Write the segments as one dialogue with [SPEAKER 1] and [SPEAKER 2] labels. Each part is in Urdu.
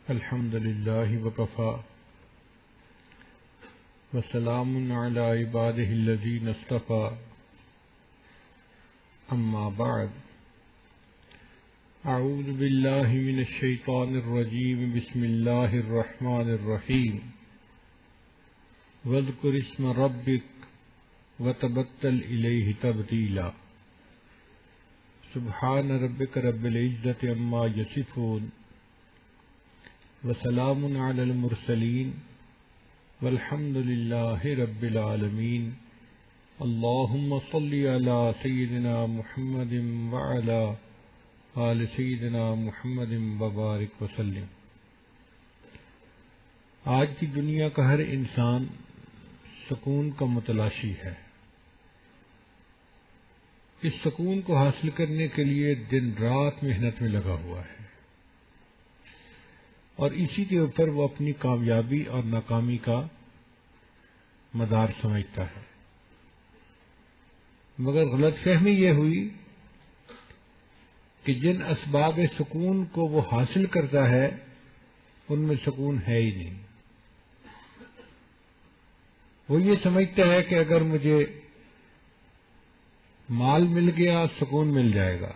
[SPEAKER 1] الحمد لله وكفى وسلام على عباده الذين اصطفى أما بعد أعوذ بالله من الشيطان الرجيم بسم الله الرحمن الرحيم واذكر اسم ربك وتبتل إليه تبتيلا سبحان ربك رب العزة عما يصفون وسلام على المرسلين والحمد لله رب العالمين اللهم صل على سيدنا محمد وعلى آل سيدنا محمد وبارك وسلم۔ آج کی دنیا کا ہر انسان سکون کا متلاشی ہے۔ اس سکون کو حاصل کرنے کے لیے دن رات محنت میں لگا ہوا ہے اور اسی کے اوپر وہ اپنی کامیابی اور ناکامی کا مدار سمجھتا ہے، مگر غلط فہمی یہ ہوئی کہ جن اسباب سکون کو وہ حاصل کرتا ہے ان میں سکون ہے ہی نہیں۔ وہ یہ سمجھتا ہے کہ اگر مجھے مال مل گیا سکون مل جائے گا،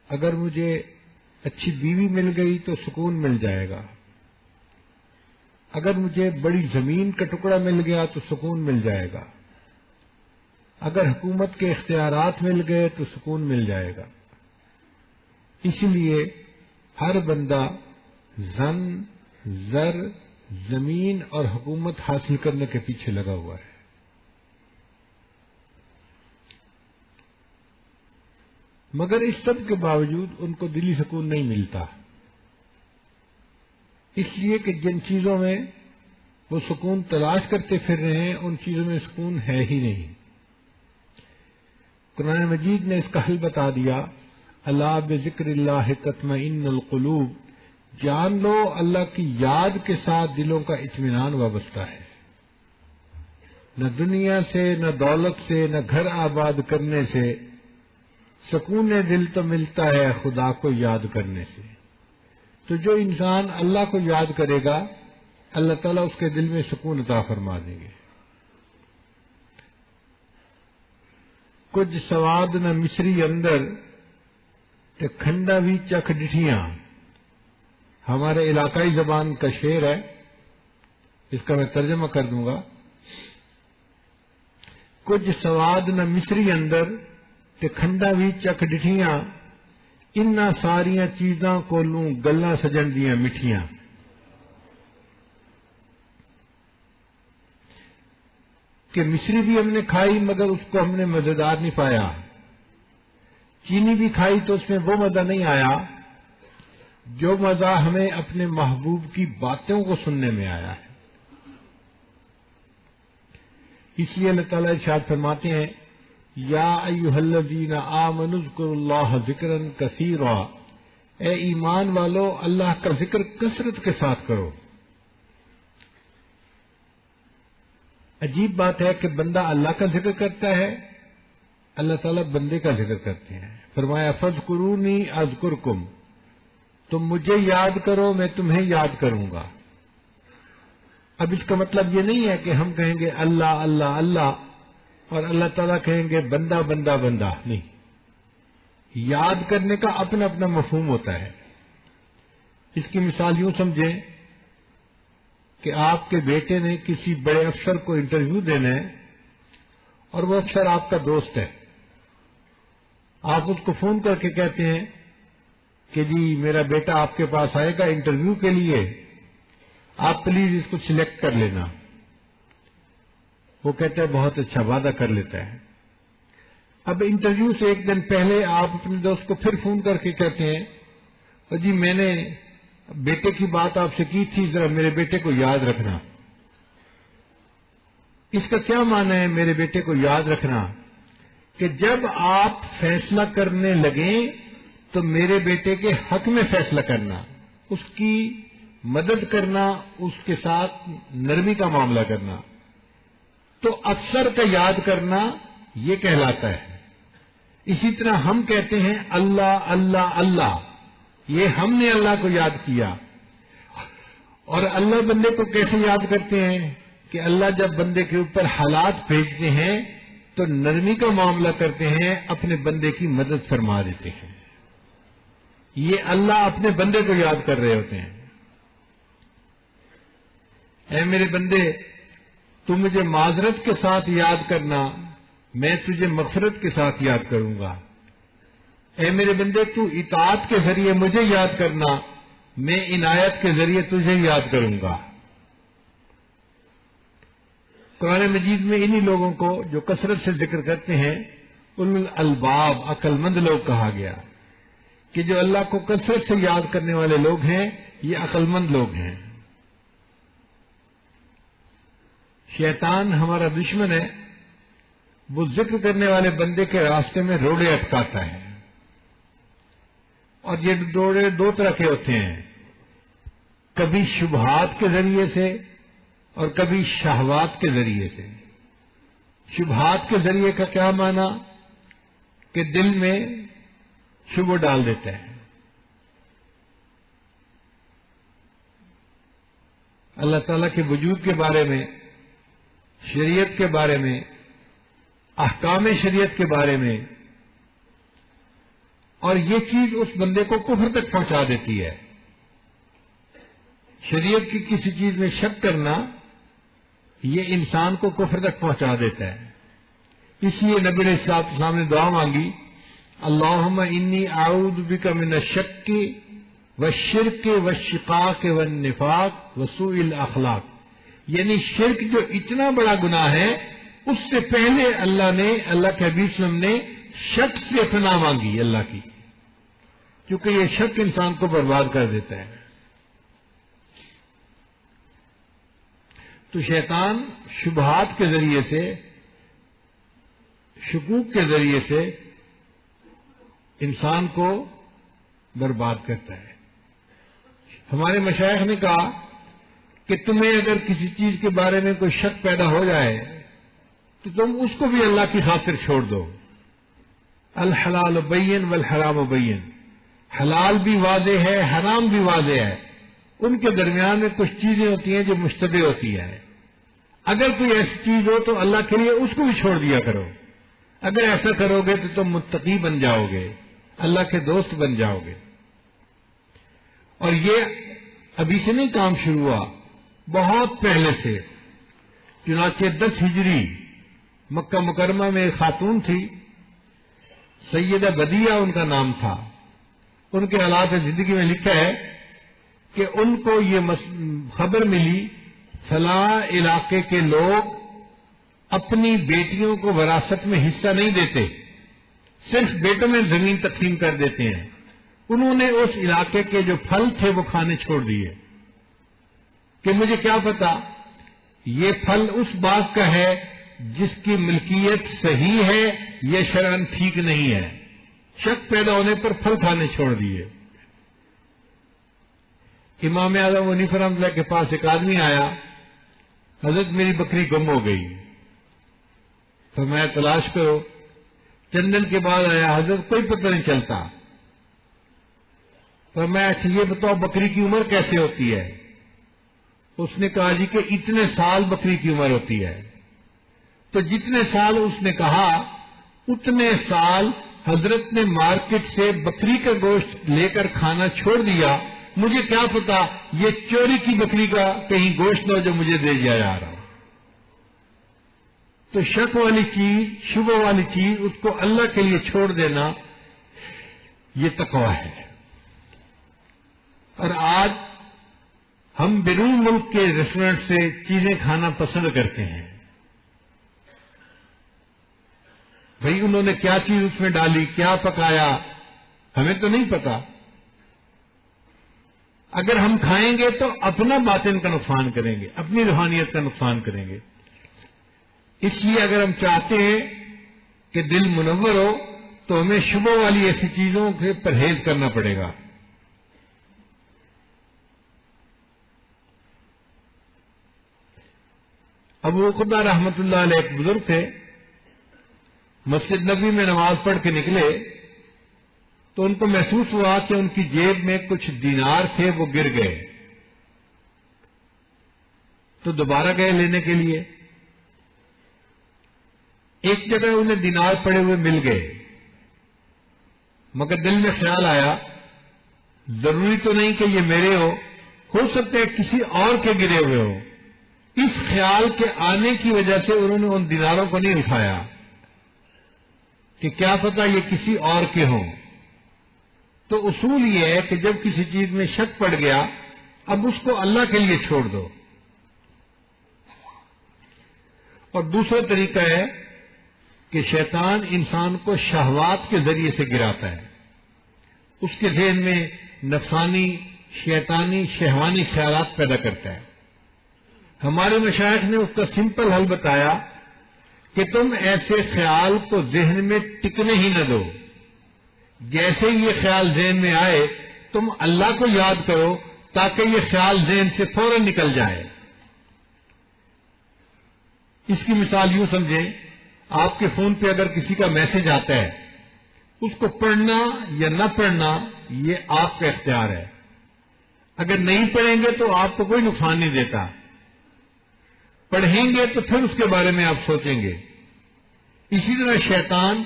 [SPEAKER 1] اگر مجھے اچھی بیوی مل گئی تو سکون مل جائے گا، اگر مجھے بڑی زمین کا ٹکڑا مل گیا تو سکون مل جائے گا، اگر حکومت کے اختیارات مل گئے تو سکون مل جائے گا۔ اسی لیے ہر بندہ زن، زر، زمین اور حکومت حاصل کرنے کے پیچھے لگا ہوا ہے۔ مگر اس سب کے باوجود ان کو دلی سکون نہیں ملتا، اس لیے کہ جن چیزوں میں وہ سکون تلاش کرتے پھر رہے ہیں ان چیزوں میں سکون ہے ہی نہیں۔ قرآن مجید نے اس کا حل بتا دیا، الا بذکر اللہ تطمئن القلوب، جان لو اللہ کی یاد کے ساتھ دلوں کا اطمینان وابستہ ہے۔ نہ دنیا سے، نہ دولت سے، نہ گھر آباد کرنے سے سکون دل تو ملتا ہے خدا کو یاد کرنے سے۔ تو جو انسان اللہ کو یاد کرے گا اللہ تعالیٰ اس کے دل میں سکون عطا فرما دیں گے۔ کچھ سواد نہ مصری اندر تے کھنڈا بھی چکھ ڈٹھیاں، ہمارے علاقائی زبان کا شعر ہے، اس کا میں ترجمہ کر دوں گا۔ کچھ سواد نہ مصری اندر تے کھنڈا بھی چکھ ڈٹھیاں، انہاں ساریاں چیزاں کولوں گلاں سجن دیاں مٹھیاں۔ کہ مصری بھی ہم نے کھائی مگر اس کو ہم نے مزیدار نہیں پایا، چینی بھی کھائی تو اس میں وہ مزہ نہیں آیا جو مزہ ہمیں اپنے محبوب کی باتوں کو سننے میں آیا ہے۔ اس لیے اللہ تعالیٰ ارشاد فرماتے ہیں، یا ایھا الذین آمنوا اذکروا اللہ ذکرا کثیرا، اے ایمان والو اللہ کا ذکر کثرت کے ساتھ کرو۔ عجیب بات ہے کہ بندہ اللہ کا ذکر کرتا ہے، اللہ تعالیٰ بندے کا ذکر کرتے ہیں۔ فرمایا فاذکرونی اذکرکم، تم مجھے یاد کرو میں تمہیں یاد کروں گا۔ اب اس کا مطلب یہ نہیں ہے کہ ہم کہیں گے اللہ اللہ اللہ اور اللہ تعالیٰ کہیں گے بندہ بندہ بندہ، نہیں۔ یاد کرنے کا اپنا اپنا مفہوم ہوتا ہے۔ اس کی مثال یوں سمجھیں کہ آپ کے بیٹے نے کسی بڑے افسر کو انٹرویو دینا ہے اور وہ افسر آپ کا دوست ہے، آپ اس کو فون کر کے کہتے ہیں کہ جی میرا بیٹا آپ کے پاس آئے گا انٹرویو کے لیے، آپ پلیز اس کو سلیکٹ کر لینا۔ وہ کہتا ہے بہت اچھا، وعدہ کر لیتا ہے۔ اب انٹرویو سے ایک دن پہلے آپ اپنے دوست کو پھر فون کر کے کہتے ہیں اور جی میں نے بیٹے کی بات آپ سے کی تھی، ذرا میرے بیٹے کو یاد رکھنا۔ اس کا کیا معنی ہے میرے بیٹے کو یاد رکھنا؟ کہ جب آپ فیصلہ کرنے لگیں تو میرے بیٹے کے حق میں فیصلہ کرنا، اس کی مدد کرنا، اس کے ساتھ نرمی کا معاملہ کرنا، تو افسر کا یاد کرنا یہ کہلاتا ہے۔ اسی طرح ہم کہتے ہیں اللہ اللہ اللہ، یہ ہم نے اللہ کو یاد کیا. اور اللہ بندے کو کیسے یاد کرتے ہیں کہ اللہ جب بندے کے اوپر حالات بھیجتے ہیں تو نرمی کا معاملہ کرتے ہیں, اپنے بندے کی مدد فرما دیتے ہیں. یہ اللہ اپنے بندے کو یاد کر رہے ہوتے ہیں. اے میرے بندے, تو مجھے معذرت کے ساتھ یاد کرنا, میں تجھے مغفرت کے ساتھ یاد کروں گا. اے میرے بندے, تو اطاعت کے ذریعے مجھے یاد کرنا, میں عنایت کے ذریعے تجھے یاد کروں گا. قرآن مجید میں انہی لوگوں کو جو کثرت سے ذکر کرتے ہیں اولو الالباب, عقل مند لوگ کہا گیا, کہ جو اللہ کو کثرت سے یاد کرنے والے لوگ ہیں یہ عقل مند لوگ ہیں. شیطان ہمارا دشمن ہے, وہ ذکر کرنے والے بندے کے راستے میں روڑے اٹکاتا ہے. اور یہ روڑے دو طرح کے ہوتے ہیں, کبھی شبہات کے ذریعے سے اور کبھی شہوات کے ذریعے سے. شبہات کے ذریعے کا کیا معنی کہ دل میں شبہ ڈال دیتا ہے. اللہ تعالیٰ کے وجود کے بارے میں, شریعت کے بارے میں, احکام شریعت کے بارے میں, اور یہ چیز اس بندے کو کفر تک پہنچا دیتی ہے. شریعت کی کسی چیز میں شک کرنا یہ انسان کو کفر تک پہنچا دیتا ہے. اس لیے نبی علیہ السلام نے دعا مانگی, اللہم انی اعوذ بک من الشک والشرک والشقاق والنفاق وسوء الاخلاق. یعنی شرک جو اتنا بڑا گناہ ہے, اس سے پہلے اللہ کے حبیب صلی اللہ علیہ وسلم نے شک سے پناہ مانگی اللہ کی, کیونکہ یہ شک انسان کو برباد کر دیتا ہے. تو شیطان شبہات کے ذریعے سے, شکوک کے ذریعے سے انسان کو برباد کرتا ہے. ہمارے مشائخ نے کہا کہ تمہیں اگر کسی چیز کے بارے میں کوئی شک پیدا ہو جائے تو تم اس کو بھی اللہ کی خاطر چھوڑ دو. الحلال بین والحرام بین, حلال بھی واضح ہے, حرام بھی واضح ہے, ان کے درمیان میں کچھ چیزیں ہوتی ہیں جو مشتبہ ہوتی ہیں. اگر کوئی ایسی چیز ہو تو اللہ کے لیے اس کو بھی چھوڑ دیا کرو. اگر ایسا کرو گے تو تم متقی بن جاؤ گے, اللہ کے دوست بن جاؤ گے. اور یہ ابھی سے نہیں کام شروع ہوا, بہت پہلے سے. چنانچہ 10 ہجری مکہ مکرمہ میں ایک خاتون تھی, سیدہ بدیہ ان کا نام تھا. ان کے حالات زندگی میں لکھا ہے کہ ان کو یہ خبر ملی فلاں علاقے کے لوگ اپنی بیٹیوں کو وراثت میں حصہ نہیں دیتے, صرف بیٹوں میں زمین تقسیم کر دیتے ہیں. انہوں نے اس علاقے کے جو پھل تھے وہ کھانے چھوڑ دیے کہ مجھے کیا پتا یہ پھل اس باغ کا ہے جس کی ملکیت صحیح ہے یا شرعن ٹھیک نہیں ہے. شک پیدا ہونے پر پھل کھانے چھوڑ دیے. امام اعظم حنیفہ رحمۃ اللہ کے پاس ایک آدمی آیا, حضرت میری بکری گم ہو گئی. تو میں تلاش کرو. چند دن کے بعد آیا, حضرت کوئی پتہ نہیں چلتا. تو میں اچھا یہ بتاؤ بکری کی عمر کیسے ہوتی ہے؟ اس نے کہا جی کہ اتنے سال بکری کی عمر ہوتی ہے. تو جتنے سال اس نے کہا اتنے سال حضرت نے مارکیٹ سے بکری کا گوشت لے کر کھانا چھوڑ دیا. مجھے کیا پتا یہ چوری کی بکری کا کہیں گوشت نہ جو مجھے دے دیا جا رہا ہو. تو شک والی چیز, شبہ والی چیز, اس کو اللہ کے لیے چھوڑ دینا یہ تقویٰ ہے. اور آج ہم بیرون ملک کے ریسٹورینٹ سے چیزیں کھانا پسند کرتے ہیں. بھئی انہوں نے کیا چیز اس میں ڈالی, کیا پکایا, ہمیں تو نہیں پتا. اگر ہم کھائیں گے تو اپنا باطن کا نقصان کریں گے, اپنی روحانیت کا نقصان کریں گے. اس لیے اگر ہم چاہتے ہیں کہ دل منور ہو تو ہمیں شبہ والی ایسی چیزوں سے پرہیز کرنا پڑے گا. ابو عقبہ رحمۃ اللہ علیہ ایک بزرگ تھے, مسجد نبوی میں نماز پڑھ کے نکلے تو ان کو محسوس ہوا کہ ان کی جیب میں کچھ دینار تھے، وہ گر گئے، تو دوبارہ گئے لینے کے لیے۔ ایک جگہ انہیں دینار پڑے ہوئے مل گئے، مگر دل میں خیال آیا ضروری تو نہیں کہ یہ میرے ہو سکتا ہے کسی اور کے گرے ہوئے ہو۔ اس خیال کے آنے کی وجہ سے انہوں نے ان دیناروں کو نہیں اٹھایا کہ کیا پتہ یہ کسی اور کے ہوں۔ تو اصول یہ ہے کہ جب کسی چیز میں شک پڑ گیا، اب اس کو اللہ کے لیے چھوڑ دو۔ اور دوسرا طریقہ ہے کہ شیطان انسان کو شہوات کے ذریعے سے گراتا ہے، اس کے ذہن میں نفسانی، شیطانی، شہوانی خیالات پیدا کرتا ہے۔ ہمارے مشائخ نے اس کا سمپل حل بتایا کہ تم ایسے خیال کو ذہن میں ٹکنے ہی نہ دو، جیسے یہ خیال ذہن میں آئے تم اللہ کو یاد کرو تاکہ یہ خیال ذہن سے فوراً نکل جائے۔ اس کی مثال یوں سمجھیں، آپ کے فون پہ اگر کسی کا میسج آتا ہے، اس کو پڑھنا یا نہ پڑھنا یہ آپ کا اختیار ہے۔ اگر نہیں پڑھیں گے تو آپ کو کوئی نقصان نہیں دیتا، پڑھیں گے تو پھر اس کے بارے میں آپ سوچیں گے۔ اسی طرح شیطان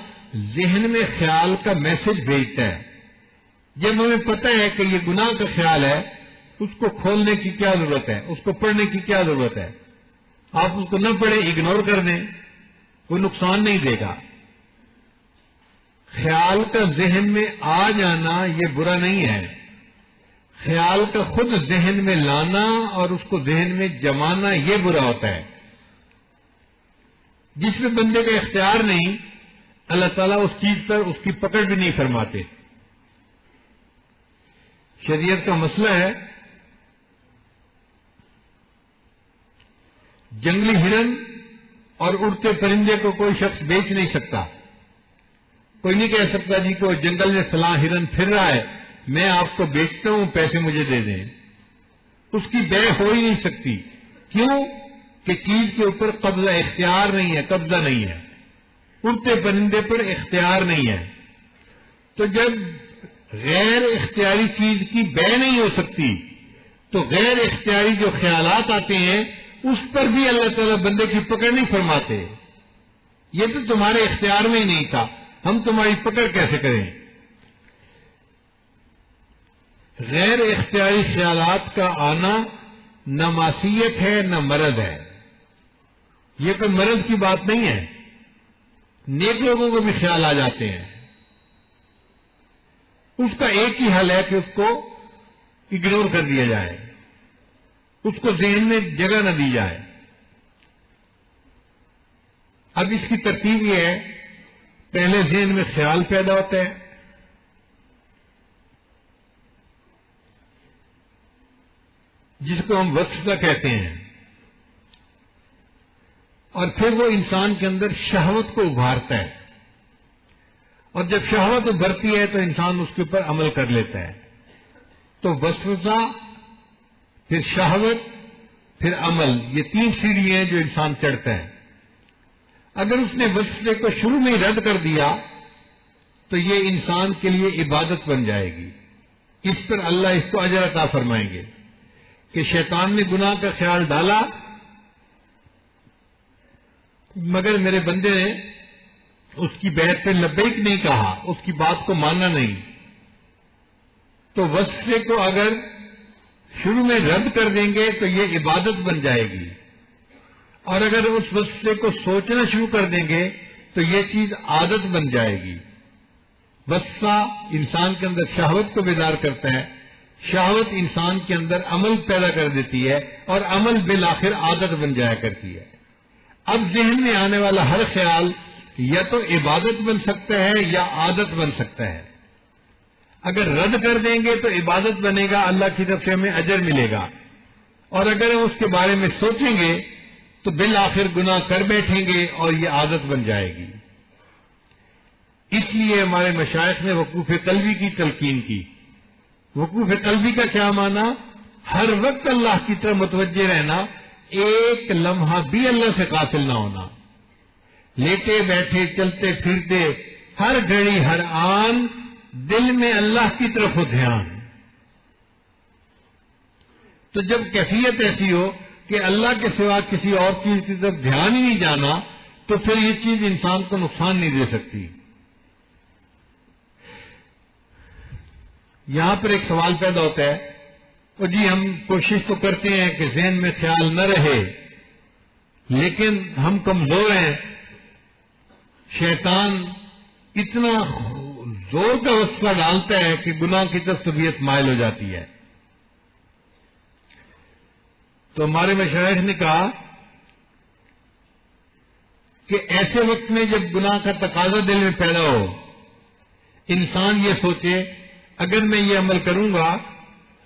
[SPEAKER 1] ذہن میں خیال کا میسج بھیجتا ہے۔ جب ہمیں پتہ ہے کہ یہ گناہ کا خیال ہے، اس کو کھولنے کی کیا ضرورت ہے، اس کو پڑھنے کی کیا ضرورت ہے؟ آپ اس کو نہ پڑھیں، اگنور کر دیں، کوئی نقصان نہیں دے گا۔ خیال کا ذہن میں آ جانا یہ برا نہیں ہے، خیال کا خود ذہن میں لانا اور اس کو ذہن میں جمانا یہ برا ہوتا ہے۔ جس میں بندے کا اختیار نہیں، اللہ تعالیٰ اس چیز پر اس کی پکڑ بھی نہیں فرماتے۔ شریعت کا مسئلہ ہے، جنگلی ہرن اور اڑتے پرندے کو کوئی شخص بیچ نہیں سکتا۔ کوئی نہیں کہہ سکتا جی کہ جنگل میں فلاں ہرن پھر رہا ہے، میں آپ کو بیچتا ہوں، پیسے مجھے دے دیں۔ اس کی بے ہو ہی نہیں سکتی۔ کیوں؟ کہ چیز کے اوپر قبضہ اختیار نہیں ہے، قبضہ نہیں ہے، اڑتے پرندے پر اختیار نہیں ہے۔ تو جب غیر اختیاری چیز کی بے نہیں ہو سکتی تو غیر اختیاری جو خیالات آتے ہیں اس پر بھی اللہ تعالیٰ بندے کی پکڑ نہیں فرماتے۔ یہ تو تمہارے اختیار میں ہی نہیں تھا، ہم تمہاری پکڑ کیسے کریں؟ غیر اختیاری خیالات کا آنا نہ معصیت ہے نہ مرض ہے۔ یہ کوئی مرض کی بات نہیں ہے، نیک لوگوں کو بھی خیال آ جاتے ہیں۔ اس کا ایک ہی حل ہے کہ اس کو اگنور کر دیا جائے، اس کو ذہن میں جگہ نہ دی جائے۔ اب اس کی ترتیب یہ ہے، پہلے ذہن میں خیال پیدا ہوتا ہے، جس کو ہم وسوسہ کہتے ہیں، اور پھر وہ انسان کے اندر شہوت کو ابھارتا ہے، اور جب شہوت ابھرتی ہے تو انسان اس کے اوپر عمل کر لیتا ہے۔ تو وسوسہ، پھر شہوت، پھر عمل، یہ تین سیڑھی ہیں جو انسان چڑھتا ہے۔ اگر اس نے وسوسے کو شروع میں ہی رد کر دیا تو یہ انسان کے لیے عبادت بن جائے گی، اس پر اللہ اس کو اجر عطا فرمائیں گے کہ شیطان نے گناہ کا خیال ڈالا مگر میرے بندے نے اس کی بیعت پہ لبیک نہیں کہا، اس کی بات کو ماننا نہیں۔ تو وسوسے کو اگر شروع میں رد کر دیں گے تو یہ عبادت بن جائے گی، اور اگر اس وسوسے کو سوچنا شروع کر دیں گے تو یہ چیز عادت بن جائے گی۔ وسوسہ انسان کے اندر شہوت کو بیدار کرتا ہے، شہوت انسان کے اندر عمل پیدا کر دیتی ہے، اور عمل بالآخر عادت بن جایا کرتی ہے۔ اب ذہن میں آنے والا ہر خیال یا تو عبادت بن سکتا ہے یا عادت بن سکتا ہے۔ اگر رد کر دیں گے تو عبادت بنے گا، اللہ کی طرف سے ہمیں اجر ملے گا، اور اگر ہم اس کے بارے میں سوچیں گے تو بالآخر گناہ کر بیٹھیں گے اور یہ عادت بن جائے گی۔ اس لیے ہمارے مشائخ نے وقوف قلبی کی تلقین کی۔ وقوف قلبی کا کیا معنی؟ ہر وقت اللہ کی طرف متوجہ رہنا، ایک لمحہ بھی اللہ سے غافل نہ ہونا، لیٹے بیٹھے چلتے پھرتے ہر گھڑی ہر آن دل میں اللہ کی طرف ہو دھیان. تو جب کیفیت ایسی ہو کہ اللہ کے سوا کسی اور چیز کی طرف دھیان ہی نہیں جانا تو پھر یہ چیز انسان کو نقصان نہیں دے سکتی. یہاں پر ایک سوال پیدا ہوتا ہے اور جی ہم کوشش تو کرتے ہیں کہ ذہن میں خیال نہ رہے لیکن ہم کمزور ہیں. شیطان اتنا زور کا وسوسہ ڈالتا ہے کہ گناہ کی طرف طبیعت مائل ہو جاتی ہے. تو ہمارے مشائخ نے کہا کہ ایسے وقت میں جب گناہ کا تقاضا دل میں پیدا ہو انسان یہ سوچے اگر میں یہ عمل کروں گا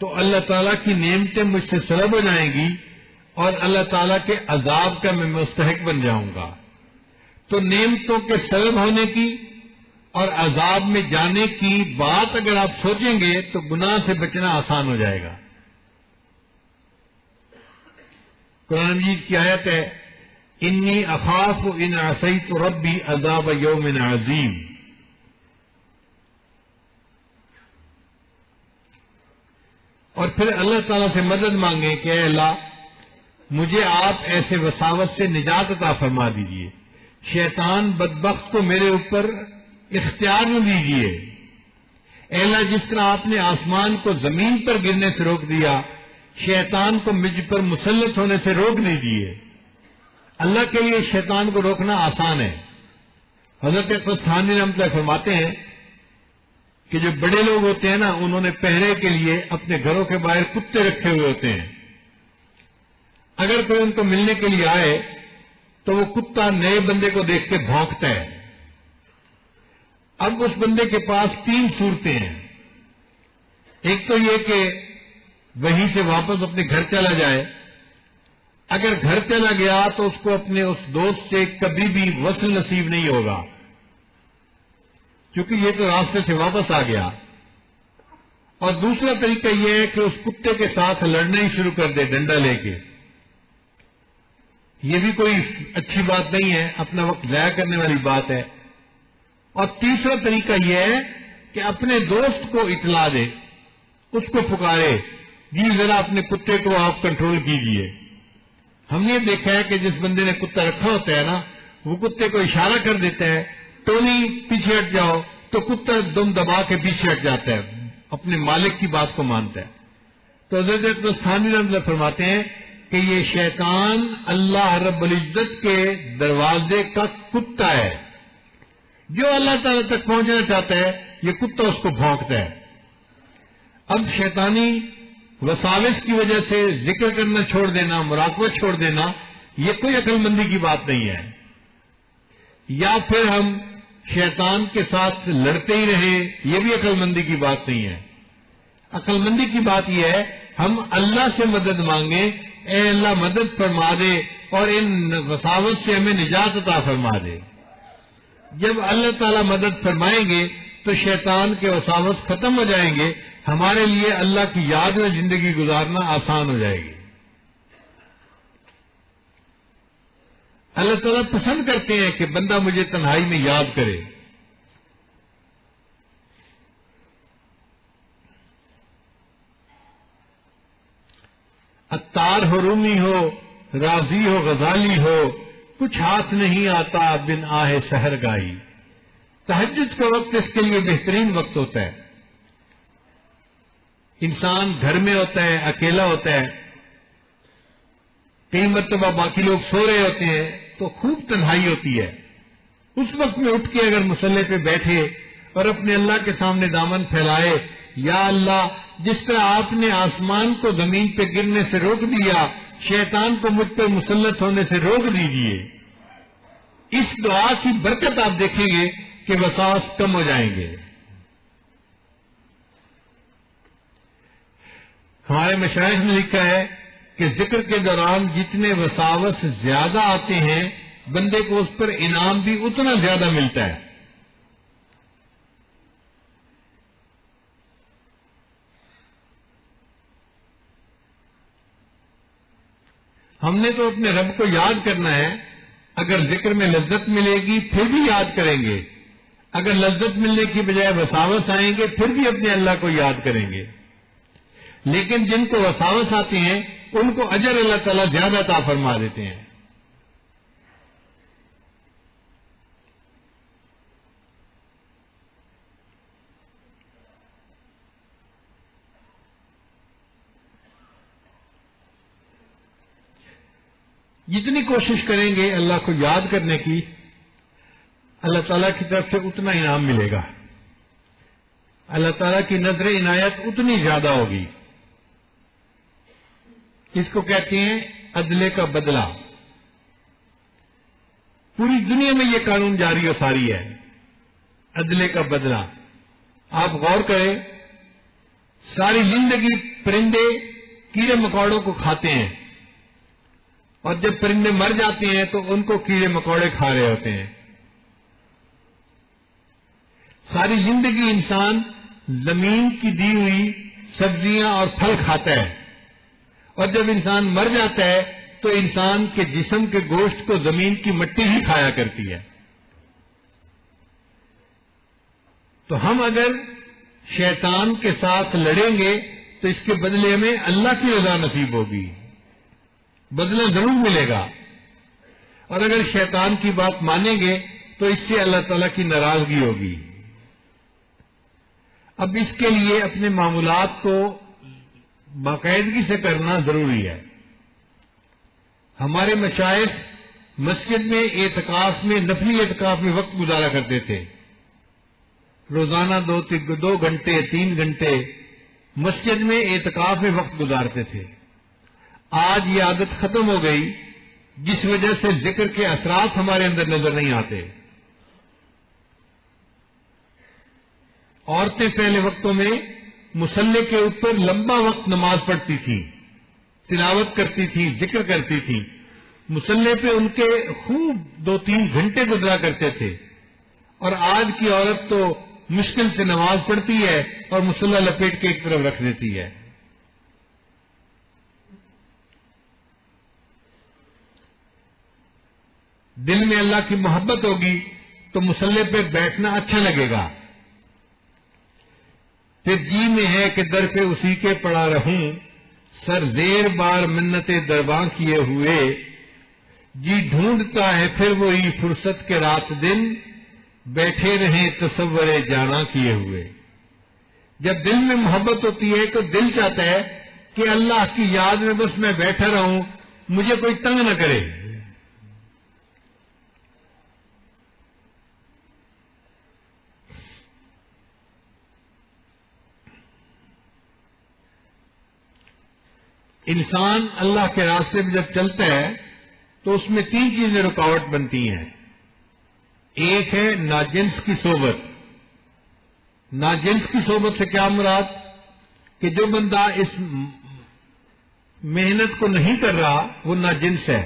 [SPEAKER 1] تو اللہ تعالیٰ کی نعمتیں مجھ سے سلب ہو جائیں گی اور اللہ تعالیٰ کے عذاب کا میں مستحق بن جاؤں گا. تو نعمتوں کے سلب ہونے کی اور عذاب میں جانے کی بات اگر آپ سوچیں گے تو گناہ سے بچنا آسان ہو جائے گا. قرآن مجید کی آیت ہے انی اخاف ان عصیت ربی عذاب یوم عظیم. اور پھر اللہ تعالیٰ سے مدد مانگیں کہ اے اللہ مجھے آپ ایسے وساوس سے نجات عطا فرما دیجیے. شیطان بدبخت کو میرے اوپر اختیار نہ دیجیے. اے اللہ جس طرح آپ نے آسمان کو زمین پر گرنے سے روک دیا شیطان کو مجھ پر مسلط ہونے سے روک نہیں دیے. اللہ کے لیے شیطان کو روکنا آسان ہے. حضرت قسطلانی رحمۃ اللہ فرماتے ہیں کہ جو بڑے لوگ ہوتے ہیں نا انہوں نے پہرے کے لیے اپنے گھروں کے باہر کتے رکھے ہوئے ہوتے ہیں. اگر کوئی ان کو ملنے کے لیے آئے تو وہ کتا نئے بندے کو دیکھ کے بھونکتا ہے. اب اس بندے کے پاس 3 صورتیں ہیں. ایک تو یہ کہ وہیں سے واپس اپنے گھر چلا جائے. اگر گھر چلا گیا تو اس کو اپنے اس دوست سے کبھی بھی وصل نصیب نہیں ہوگا کیونکہ یہ تو راستے سے واپس آ گیا. اور دوسرا طریقہ یہ ہے کہ اس کتے کے ساتھ لڑنا ہی شروع کر دے ڈنڈا لے کے. یہ بھی کوئی اچھی بات نہیں ہے, اپنا وقت ضائع کرنے والی بات ہے. اور تیسرا طریقہ یہ ہے کہ اپنے دوست کو اطلاع دے, اس کو پکارے جی ذرا اپنے کتے کو آپ کنٹرول کیجئے. ہم نے دیکھا ہے کہ جس بندے نے کتا رکھا ہوتا ہے نا وہ کتے کو اشارہ کر دیتا ہے ٹونی پیچھے ہٹ جاؤ تو کتا دم دبا کے پیچھے ہٹ جاتا ہے, اپنے مالک کی بات کو مانتا ہے. تو حضرت قسطلانی رحمۃ اللہ فرماتے ہیں کہ یہ شیطان اللہ رب العزت کے دروازے کا کتا ہے. جو اللہ تعالی تک پہنچنا چاہتا ہے یہ کتا اس کو بھونکتا ہے. اب شیطانی وساوس کی وجہ سے ذکر کرنا چھوڑ دینا, مراقبہ چھوڑ دینا, یہ کوئی عقل مندی کی بات نہیں ہے. یا پھر ہم شیطان کے ساتھ لڑتے ہی رہے, یہ بھی عقل مندی کی بات نہیں ہے. عقل مندی کی بات یہ ہے ہم اللہ سے مدد مانگیں, اے اللہ مدد فرما دے اور ان وساوس سے ہمیں نجات عطا فرما دے. جب اللہ تعالیٰ مدد فرمائیں گے تو شیطان کے وساوس ختم ہو جائیں گے, ہمارے لیے اللہ کی یاد میں زندگی گزارنا آسان ہو جائے گی. اللہ تعالیٰ پسند کرتے ہیں کہ بندہ مجھے تنہائی میں یاد کرے. عطار ہو, رومی ہو, رازی ہو, غزالی ہو, کچھ ہاتھ نہیں آتا بن آہ سحر گائی. تہجد کا وقت اس کے لیے بہترین وقت ہوتا ہے. انسان گھر میں ہوتا ہے, اکیلا ہوتا ہے, کئی مرتبہ باقی لوگ سو رہے ہوتے ہیں تو خوب تنہائی ہوتی ہے. اس وقت میں اٹھ کے اگر مصلے پہ بیٹھے اور اپنے اللہ کے سامنے دامن پھیلائے, یا اللہ جس طرح آپ نے آسمان کو زمین پہ گرنے سے روک دیا شیطان کو مجھ پہ مسلط ہونے سے روک دیجیے. اس دعا کی برکت آپ دیکھیں گے کہ وسواس کم ہو جائیں گے. ہمارے مشائخ نے لکھا ہے کہ ذکر کے دوران جتنے وساوس زیادہ آتے ہیں بندے کو اس پر انعام بھی اتنا زیادہ ملتا ہے. ہم نے تو اپنے رب کو یاد کرنا ہے. اگر ذکر میں لذت ملے گی پھر بھی یاد کریں گے, اگر لذت ملنے کی بجائے وساوس آئیں گے پھر بھی اپنے اللہ کو یاد کریں گے، لیکن جن کو وساوس آتے ہیں ان کو اجر اللہ تعالیٰ زیادہ عطا فرما دیتے ہیں۔ جتنی کوشش کریں گے اللہ کو یاد کرنے کی، اللہ تعالیٰ کی طرف سے اتنا انعام ملے گا، اللہ تعالیٰ کی نظر عنایت اتنی زیادہ ہوگی۔ اس کو کہتے ہیں عدلے کا بدلہ۔ پوری دنیا میں یہ قانون جاری و ساری ہے، عدلے کا بدلہ۔ آپ غور کریں، ساری زندگی پرندے کیڑے مکوڑوں کو کھاتے ہیں، اور جب پرندے مر جاتے ہیں تو ان کو کیڑے مکوڑے کھا رہے ہوتے ہیں۔ ساری زندگی انسان زمین کی دی ہوئی سبزیاں اور پھل کھاتا ہے، اور جب انسان مر جاتا ہے تو انسان کے جسم کے گوشت کو زمین کی مٹی ہی کھایا کرتی ہے۔ تو ہم اگر شیطان کے ساتھ لڑیں گے تو اس کے بدلے میں اللہ کی رضا نصیب ہوگی، بدلہ ضرور ملے گا، اور اگر شیطان کی بات مانیں گے تو اس سے اللہ تعالیٰ کی ناراضگی ہوگی۔ اب اس کے لیے اپنے معمولات کو باقاعدگی سے کرنا ضروری ہے۔ ہمارے مشائخ مسجد میں اعتکاف میں، نفلی اعتکاف میں وقت گزارا کرتے تھے، روزانہ 2 گھنٹے 3 گھنٹے مسجد میں اعتکاف میں وقت گزارتے تھے۔ آج یہ عادت ختم ہو گئی، جس وجہ سے ذکر کے اثرات ہمارے اندر نظر نہیں آتے۔ عورتیں پہلے وقتوں میں مصلی کے اوپر لمبا وقت نماز پڑھتی تھی، تلاوت کرتی تھی، ذکر کرتی تھی، مصلی پہ ان کے خوب 2-3 گھنٹے گزرا کرتے تھے، اور آج کی عورت تو مشکل سے نماز پڑھتی ہے اور مصلی لپیٹ کے ایک طرف رکھ دیتی ہے۔ دل میں اللہ کی محبت ہوگی تو مصلی پہ بیٹھنا اچھا لگے گا۔ پھر جی میں ہے کہ در پہ اسی کے پڑا رہوں، سر زیر بار منت درباں کیے ہوئے، جی ڈھونڈتا ہے پھر وہی فرصت کے رات دن، بیٹھے رہیں تصور جانا کیے ہوئے۔ جب دل میں محبت ہوتی ہے تو دل چاہتا ہے کہ اللہ کی یاد میں بس میں بیٹھا رہوں، مجھے کوئی تنگ نہ کرے۔ انسان اللہ کے راستے میں جب چلتا ہے تو اس میں 3 چیزیں رکاوٹ بنتی ہیں۔ ایک ہے ناجنس کی صحبت۔ ناجنس کی صحبت سے کیا مراد؟ کہ جو بندہ اس محنت کو نہیں کر رہا وہ ناجنس ہے۔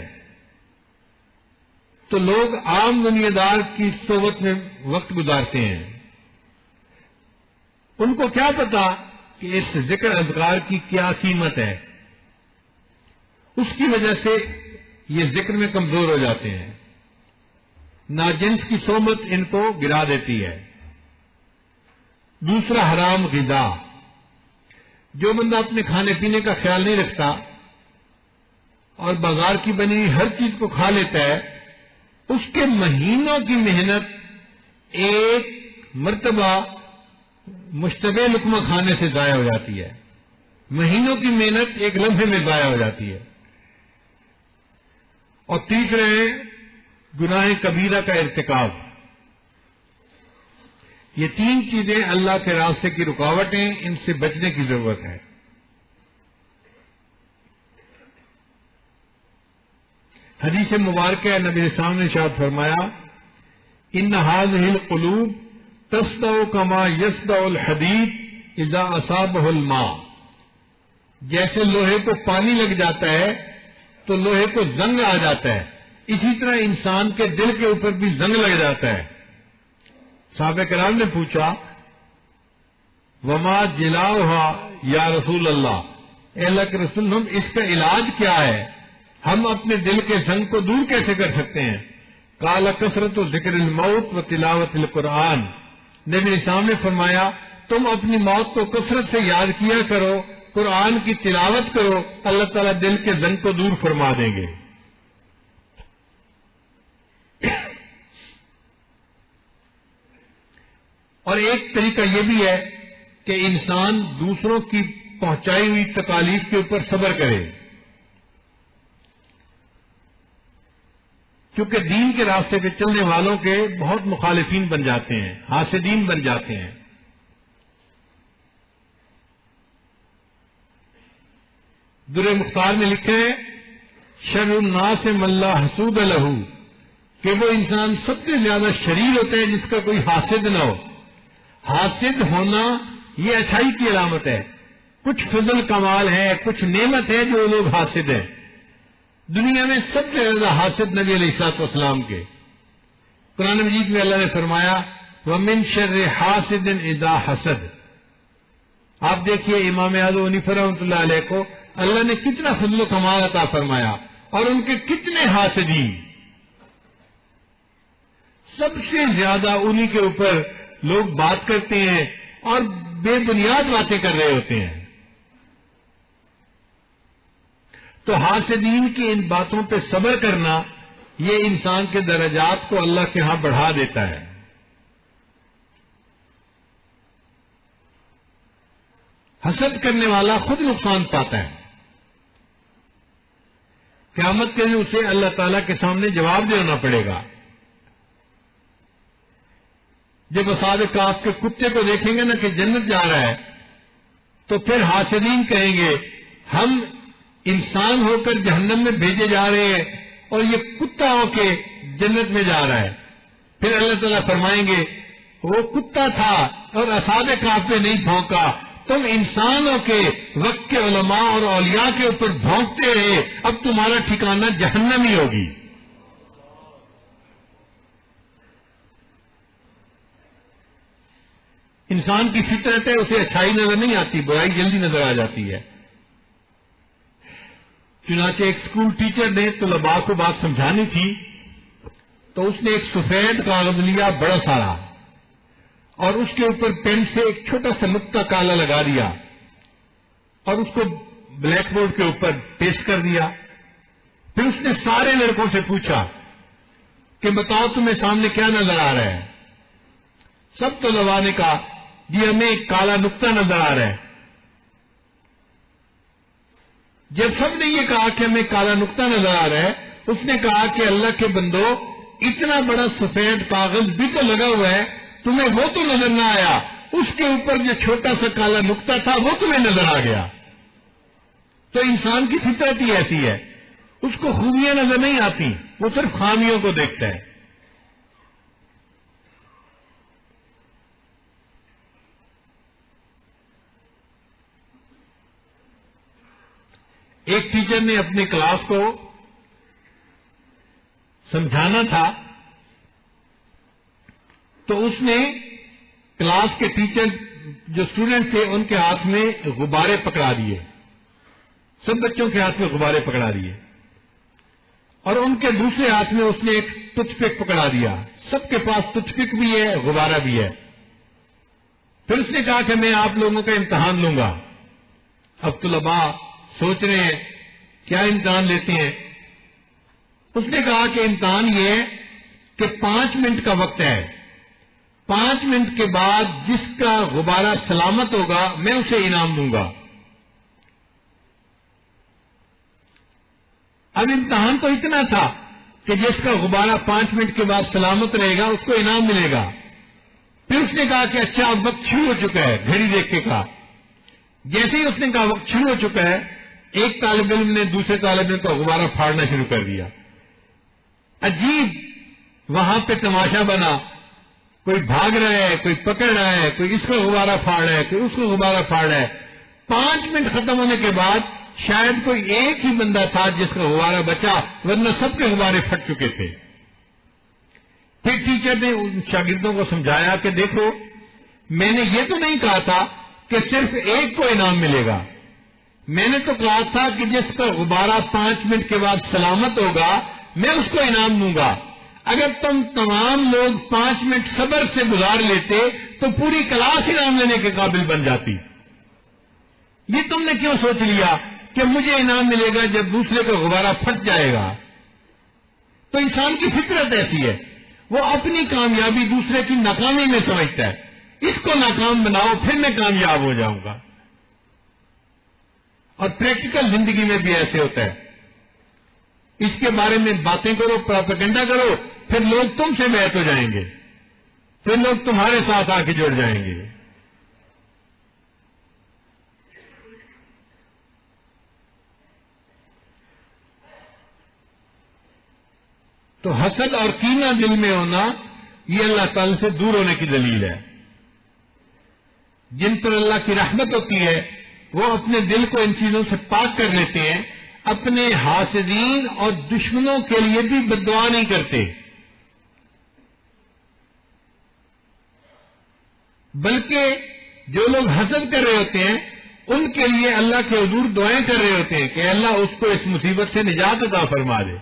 [SPEAKER 1] تو لوگ عام دنیا دار کی صحبت میں وقت گزارتے ہیں، ان کو کیا پتا کہ اس ذکر اذکار کی کیا قیمت ہے، اس کی وجہ سے یہ ذکر میں کمزور ہو جاتے ہیں۔ ناجنس کی صحبت ان کو گرا دیتی ہے۔ دوسرا حرام غذا۔ جو بندہ اپنے کھانے پینے کا خیال نہیں رکھتا اور بازار کی بنی ہوئی ہر چیز کو کھا لیتا ہے، اس کے مہینوں کی محنت ایک مرتبہ مشتبہ لقمہ کھانے سے ضائع ہو جاتی ہے۔ مہینوں کی محنت ایک لمحے میں ضائع ہو جاتی ہے۔ اور تیسرے ہے گناہ کبیرہ کا ارتکاب۔ یہ 3 چیزیں اللہ کے راستے کی رکاوٹیں، ان سے بچنے کی ضرورت ہے۔ حدیث مبارکہ نبی السلام نے ارشاد فرمایا، ان هذه القلوب تصدع كما يصدع الحديد اذا اصابه الماء۔ جیسے لوہے کو پانی لگ جاتا ہے تو لوہے کو زنگ آ جاتا ہے، اسی طرح انسان کے دل کے اوپر بھی زنگ لگ جاتا ہے۔ صحابہ کرام نے پوچھا، وما جلاؤها یا رسول اللہ، اے اللہ کے رسول، ہم اس کا علاج کیا ہے؟ ہم اپنے دل کے زنگ کو دور کیسے کر سکتے ہیں؟ قال کثرت ذکر الموت و تلاوت القرآن، نبی اسلام نے فرمایا تم اپنی موت کو کثرت سے یاد کیا کرو، قرآن کی تلاوت کرو، اللہ تعالیٰ دل کے زنگ کو دور فرما دیں گے۔ اور ایک طریقہ یہ بھی ہے کہ انسان دوسروں کی پہنچائی ہوئی تکالیف کے اوپر صبر کرے، کیونکہ دین کے راستے پہ چلنے والوں کے بہت مخالفین بن جاتے ہیں، حاسدین بن جاتے ہیں۔ در مختار میں لکھے ہیں شر الناس من لا حسود لہ، کہ وہ انسان سب سے زیادہ شریر ہوتا ہے جس کا کوئی حاسد نہ ہو۔ حاسد ہونا یہ اچھائی کی علامت ہے، کچھ فضل کمال ہے، کچھ نعمت ہے جو لوگ حاسد ہیں۔ دنیا میں سب سے زیادہ حاسد نبی علیہ الصلوۃ والسلام کے۔ قرآن مجید میں اللہ نے فرمایا وَمِن شَرِّ حَاسِدٍ إِذَا حَسَدَ۔ آپ دیکھیے امام اعظم حنیفہ رحمۃ اللہ علیہ کو اللہ نے کتنا فضل و کمال عطا فرمایا، اور ان کے کتنے حاسدین، سب سے زیادہ انہی کے اوپر لوگ بات کرتے ہیں اور بے بنیاد باتیں کر رہے ہوتے ہیں۔ تو حاسدین کی ان باتوں پہ صبر کرنا یہ انسان کے درجات کو اللہ کے ہاں بڑھا دیتا ہے۔ حسد کرنے والا خود نقصان پاتا ہے، قیامت کے دن اسے اللہ تعالیٰ کے سامنے جواب دینا پڑے گا۔ جب اصحاب کہف کے کتے کو دیکھیں گے نا کہ جنت جا رہا ہے، تو پھر حاسدین کہیں گے ہم انسان ہو کر جہنم میں بھیجے جا رہے ہیں اور یہ کتا ہو کے جنت میں جا رہا ہے۔ پھر اللہ تعالیٰ فرمائیں گے وہ کتا تھا اور اصحاب کہف پہ نہیں بھونکا، تم انسانوں کے وقت کے علماء اور اولیاء کے اوپر بھونکتے رہے، اب تمہارا ٹھکانہ جہنم ہی ہوگی۔ انسان کی فطرت ہے، اسے اچھائی نظر نہیں آتی، برائی جلدی نظر آ جاتی ہے۔ چنانچہ ایک اسکول ٹیچر نے طلباء کو بات سمجھانی تھی، تو اس نے ایک سفید کاغذ لیا بڑا سارا، اور اس کے اوپر پین سے ایک چھوٹا سا نقطہ کالا لگا دیا، اور اس کو بلیک بورڈ کے اوپر پیسٹ کر دیا۔ پھر اس نے سارے لڑکوں سے پوچھا کہ بتاؤ تمہیں سامنے کیا نظر آ رہا ہے؟ سب طلباء نے کہا جی ہمیں ایک کالا نقطہ نظر آ رہا ہے۔ جب سب نے یہ کہا کہ ہمیں کالا نقطہ نظر آ رہا ہے، اس نے کہا کہ اللہ کے بندو اتنا بڑا سفید کاغذ بھی تو لگا ہوا ہے، تمہیں وہ تو نظر نہ آیا، اس کے اوپر جو چھوٹا سا کالا نقطہ تھا وہ تمہیں نظر آ گیا۔ تو انسان کی فطرت ہی ایسی ہے، اس کو خوبیاں نظر نہیں آتی، وہ صرف خامیوں کو دیکھتا ہے۔ ایک ٹیچر نے اپنی کلاس کو سمجھانا تھا، تو اس نے کلاس کے ٹیچر جو اسٹوڈنٹ تھے ان کے ہاتھ میں غبارے پکڑا دیے، سب بچوں کے ہاتھ میں غبارے پکڑا دیے، اور ان کے دوسرے ہاتھ میں اس نے ایک ٹچ پک پکڑا دیا۔ سب کے پاس ٹچ پک بھی ہے، غبارہ بھی ہے۔ پھر اس نے کہا کہ میں آپ لوگوں کا امتحان لوں گا۔ اب طلباء سوچ رہے ہیں کیا امتحان لیتے ہیں؟ اس نے کہا کہ امتحان یہ ہے کہ 5 منٹ کا وقت ہے، 5 منٹ کے بعد جس کا غبارہ سلامت ہوگا میں اسے انعام دوں گا۔ اب امتحان تو اتنا تھا کہ جس کا غبارہ 5 منٹ کے بعد سلامت رہے گا اس کو انعام ملے گا۔ پھر اس نے کہا کہ اچھا اب وقت شروع ہو چکا ہے، گھڑی دیکھ کے کہا۔ جیسے ہی اس نے کہا وقت شروع ہو چکا ہے، ایک طالب علم نے دوسرے طالب علم کا غبارہ پھاڑنا شروع کر دیا۔ عجیب وہاں پہ تماشا بنا، کوئی بھاگ رہا ہے، کوئی پکڑ رہا ہے، کوئی اس کا غبارہ پھاڑ رہا ہے، کوئی اس کا غبارہ پھاڑ رہا ہے۔ 5 منٹ ختم ہونے کے بعد شاید کوئی ایک ہی بندہ تھا جس کا غبارہ بچا، ورنہ سب کے غبارے پھٹ چکے تھے۔ پھر ٹیچر نے ان شاگردوں کو سمجھایا کہ دیکھو میں نے یہ تو نہیں کہا تھا کہ صرف ایک کو انعام ملے گا، میں نے تو کہا تھا کہ جس کا غبارہ 5 منٹ کے بعد سلامت ہوگا میں اس کو انعام دوں گا۔ اگر تم تمام لوگ 5 منٹ صبر سے گزار لیتے تو پوری کلاس انعام لینے کے قابل بن جاتی. یہ تم نے کیوں سوچ لیا کہ مجھے انعام ملے گا جب دوسرے کا غبارہ پھٹ جائے گا؟ تو انسان کی فطرت ایسی ہے، وہ اپنی کامیابی دوسرے کی ناکامی میں سمجھتا ہے. اس کو ناکام بناؤ پھر میں کامیاب ہو جاؤں گا. اور پریکٹیکل زندگی میں بھی ایسے ہوتا ہے. اس کے بارے میں باتیں کرو، پروپیگنڈا کرو، پھر لوگ تم سے بیعت ہو جائیں گے، پھر لوگ تمہارے ساتھ آ کے جڑ جائیں گے. تو حسد اور کینہ دل میں ہونا یہ اللہ تعالی سے دور ہونے کی دلیل ہے. جن پر اللہ کی رحمت ہوتی ہے وہ اپنے دل کو ان چیزوں سے پاک کر لیتے ہیں، اپنے حاسدین اور دشمنوں کے لیے بھی بد دعا نہیں کرتے، بلکہ جو لوگ حسد کر رہے ہوتے ہیں ان کے لیے اللہ کے حضور دعائیں کر رہے ہوتے ہیں کہ اللہ اس کو اس مصیبت سے نجات عطا فرما دے.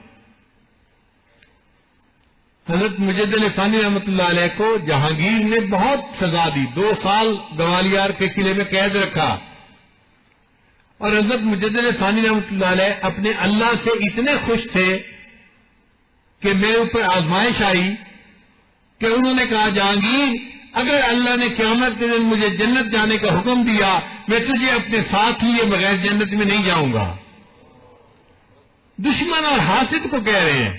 [SPEAKER 1] حضرت مجد علی ثانی رحمۃ اللہ علیہ کو جہانگیر نے بہت سزا دی، 2 سال گوالیار کے قلعے میں قید رکھا، اور حضرت مجد علی ثانی رحمۃ اللہ علیہ اپنے اللہ سے اتنے خوش تھے کہ میرے اوپر آزمائش آئی کہ انہوں نے کہا جہانگیر اگر اللہ نے قیامت کے دن مجھے جنت جانے کا حکم دیا میں تجھے اپنے ساتھ لیے بغیر جنت میں نہیں جاؤں گا. دشمن اور حاسد کو کہہ رہے ہیں.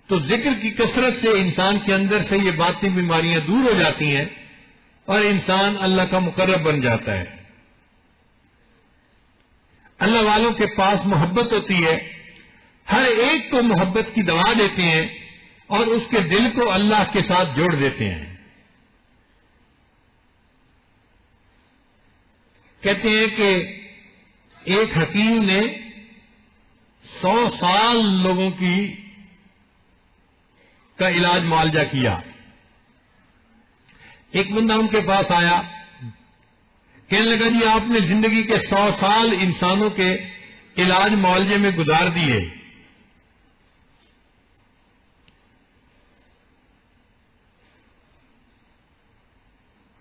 [SPEAKER 1] تو ذکر کی کثرت سے انسان کے اندر سے یہ باطنی بیماریاں دور ہو جاتی ہیں اور انسان اللہ کا مقرب بن جاتا ہے. اللہ والوں کے پاس محبت ہوتی ہے، ہر ایک کو محبت کی دوا دیتے ہیں اور اس کے دل کو اللہ کے ساتھ جوڑ دیتے ہیں. کہتے ہیں کہ ایک حکیم نے 100 سال لوگوں کا علاج معالجہ کیا. ایک بندہ ان کے پاس آیا، کہنے لگا جی آپ نے زندگی کے 100 سال انسانوں کے علاج معالجے میں گزار دیے،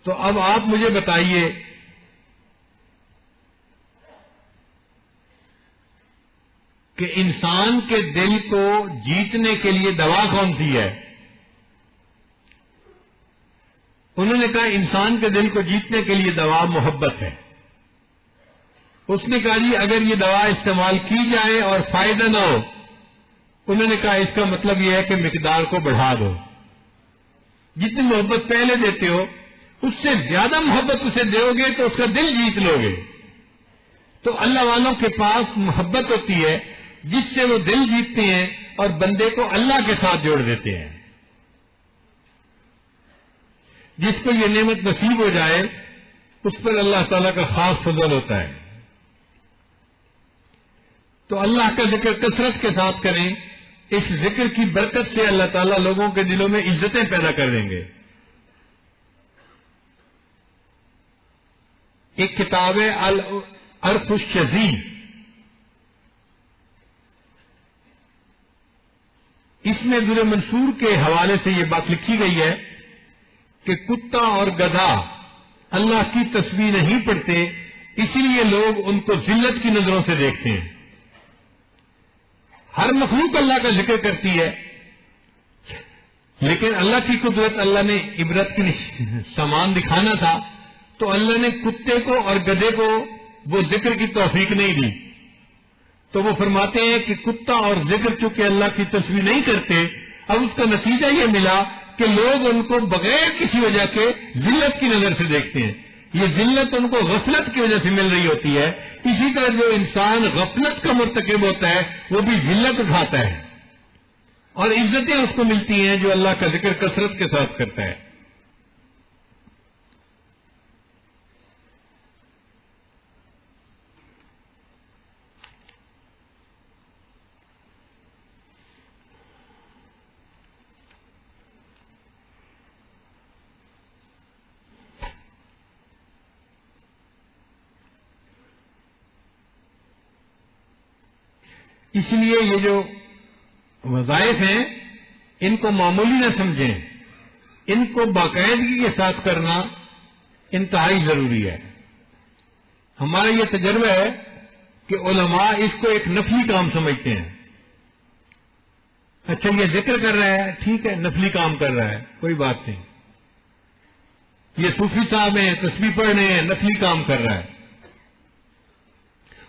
[SPEAKER 1] تو اب آپ مجھے بتائیے کہ انسان کے دل کو جیتنے کے لیے دوا کون سی ہے؟ انہوں نے کہا انسان کے دل کو جیتنے کے لیے دوا محبت ہے. اس نے کہا جی اگر یہ دوا استعمال کی جائے اور فائدہ نہ ہو، انہوں نے کہا اس کا مطلب یہ ہے کہ مقدار کو بڑھا دو. جتنی محبت پہلے دیتے ہو اس سے زیادہ محبت اسے دو گے تو اس کا دل جیت لو گے. تو اللہ والوں کے پاس محبت ہوتی ہے جس سے وہ دل جیتتے ہیں اور بندے کو اللہ کے ساتھ جوڑ دیتے ہیں. جس کو یہ نعمت نصیب ہو جائے اس پر اللہ تعالیٰ کا خاص فضل ہوتا ہے. تو اللہ کا ذکر کثرت کے ساتھ کریں، اس ذکر کی برکت سے اللہ تعالیٰ لوگوں کے دلوں میں عزتیں پیدا کر دیں گے. ایک کتاب ہے العرف الشذیذ، اس میں در منصور کے حوالے سے یہ بات لکھی گئی ہے کہ کتا اور گدھا اللہ کی تسبیح نہیں پڑھتے، اسی لیے لوگ ان کو ذلت کی نظروں سے دیکھتے ہیں. ہر مخلوق اللہ کا ذکر کرتی ہے، لیکن اللہ کی قدرت، اللہ نے عبرت کی سامان دکھانا تھا تو اللہ نے کتے کو اور گدھے کو وہ ذکر کی توفیق نہیں دی. تو وہ فرماتے ہیں کہ کتا اور ذکر چونکہ اللہ کی تسبیح نہیں کرتے، اب اس کا نتیجہ یہ ملا کہ لوگ ان کو بغیر کسی وجہ کے ذلت کی نظر سے دیکھتے ہیں. یہ ذلت ان کو غفلت کی وجہ سے مل رہی ہوتی ہے. اسی طرح جو انسان غفلت کا مرتکب ہوتا ہے وہ بھی ذلت اٹھاتا ہے اور عزتیں اس کو ملتی ہیں جو اللہ کا ذکر کثرت کے ساتھ کرتا ہے. اس لیے یہ جو وظائف ہیں ان کو معمولی نہ سمجھیں، ان کو باقاعدگی کے ساتھ کرنا انتہائی ضروری ہے۔ ہمارا یہ تجربہ ہے کہ علماء اس کو ایک نفلی کام سمجھتے ہیں۔ اچھا یہ ذکر کر رہا ہے، ٹھیک ہے، نفلی کام کر رہا ہے، کوئی بات نہیں۔ یہ صوفی صاحب ہیں، تسبیح پڑھ رہے ہیں، نفلی کام کر رہا ہے۔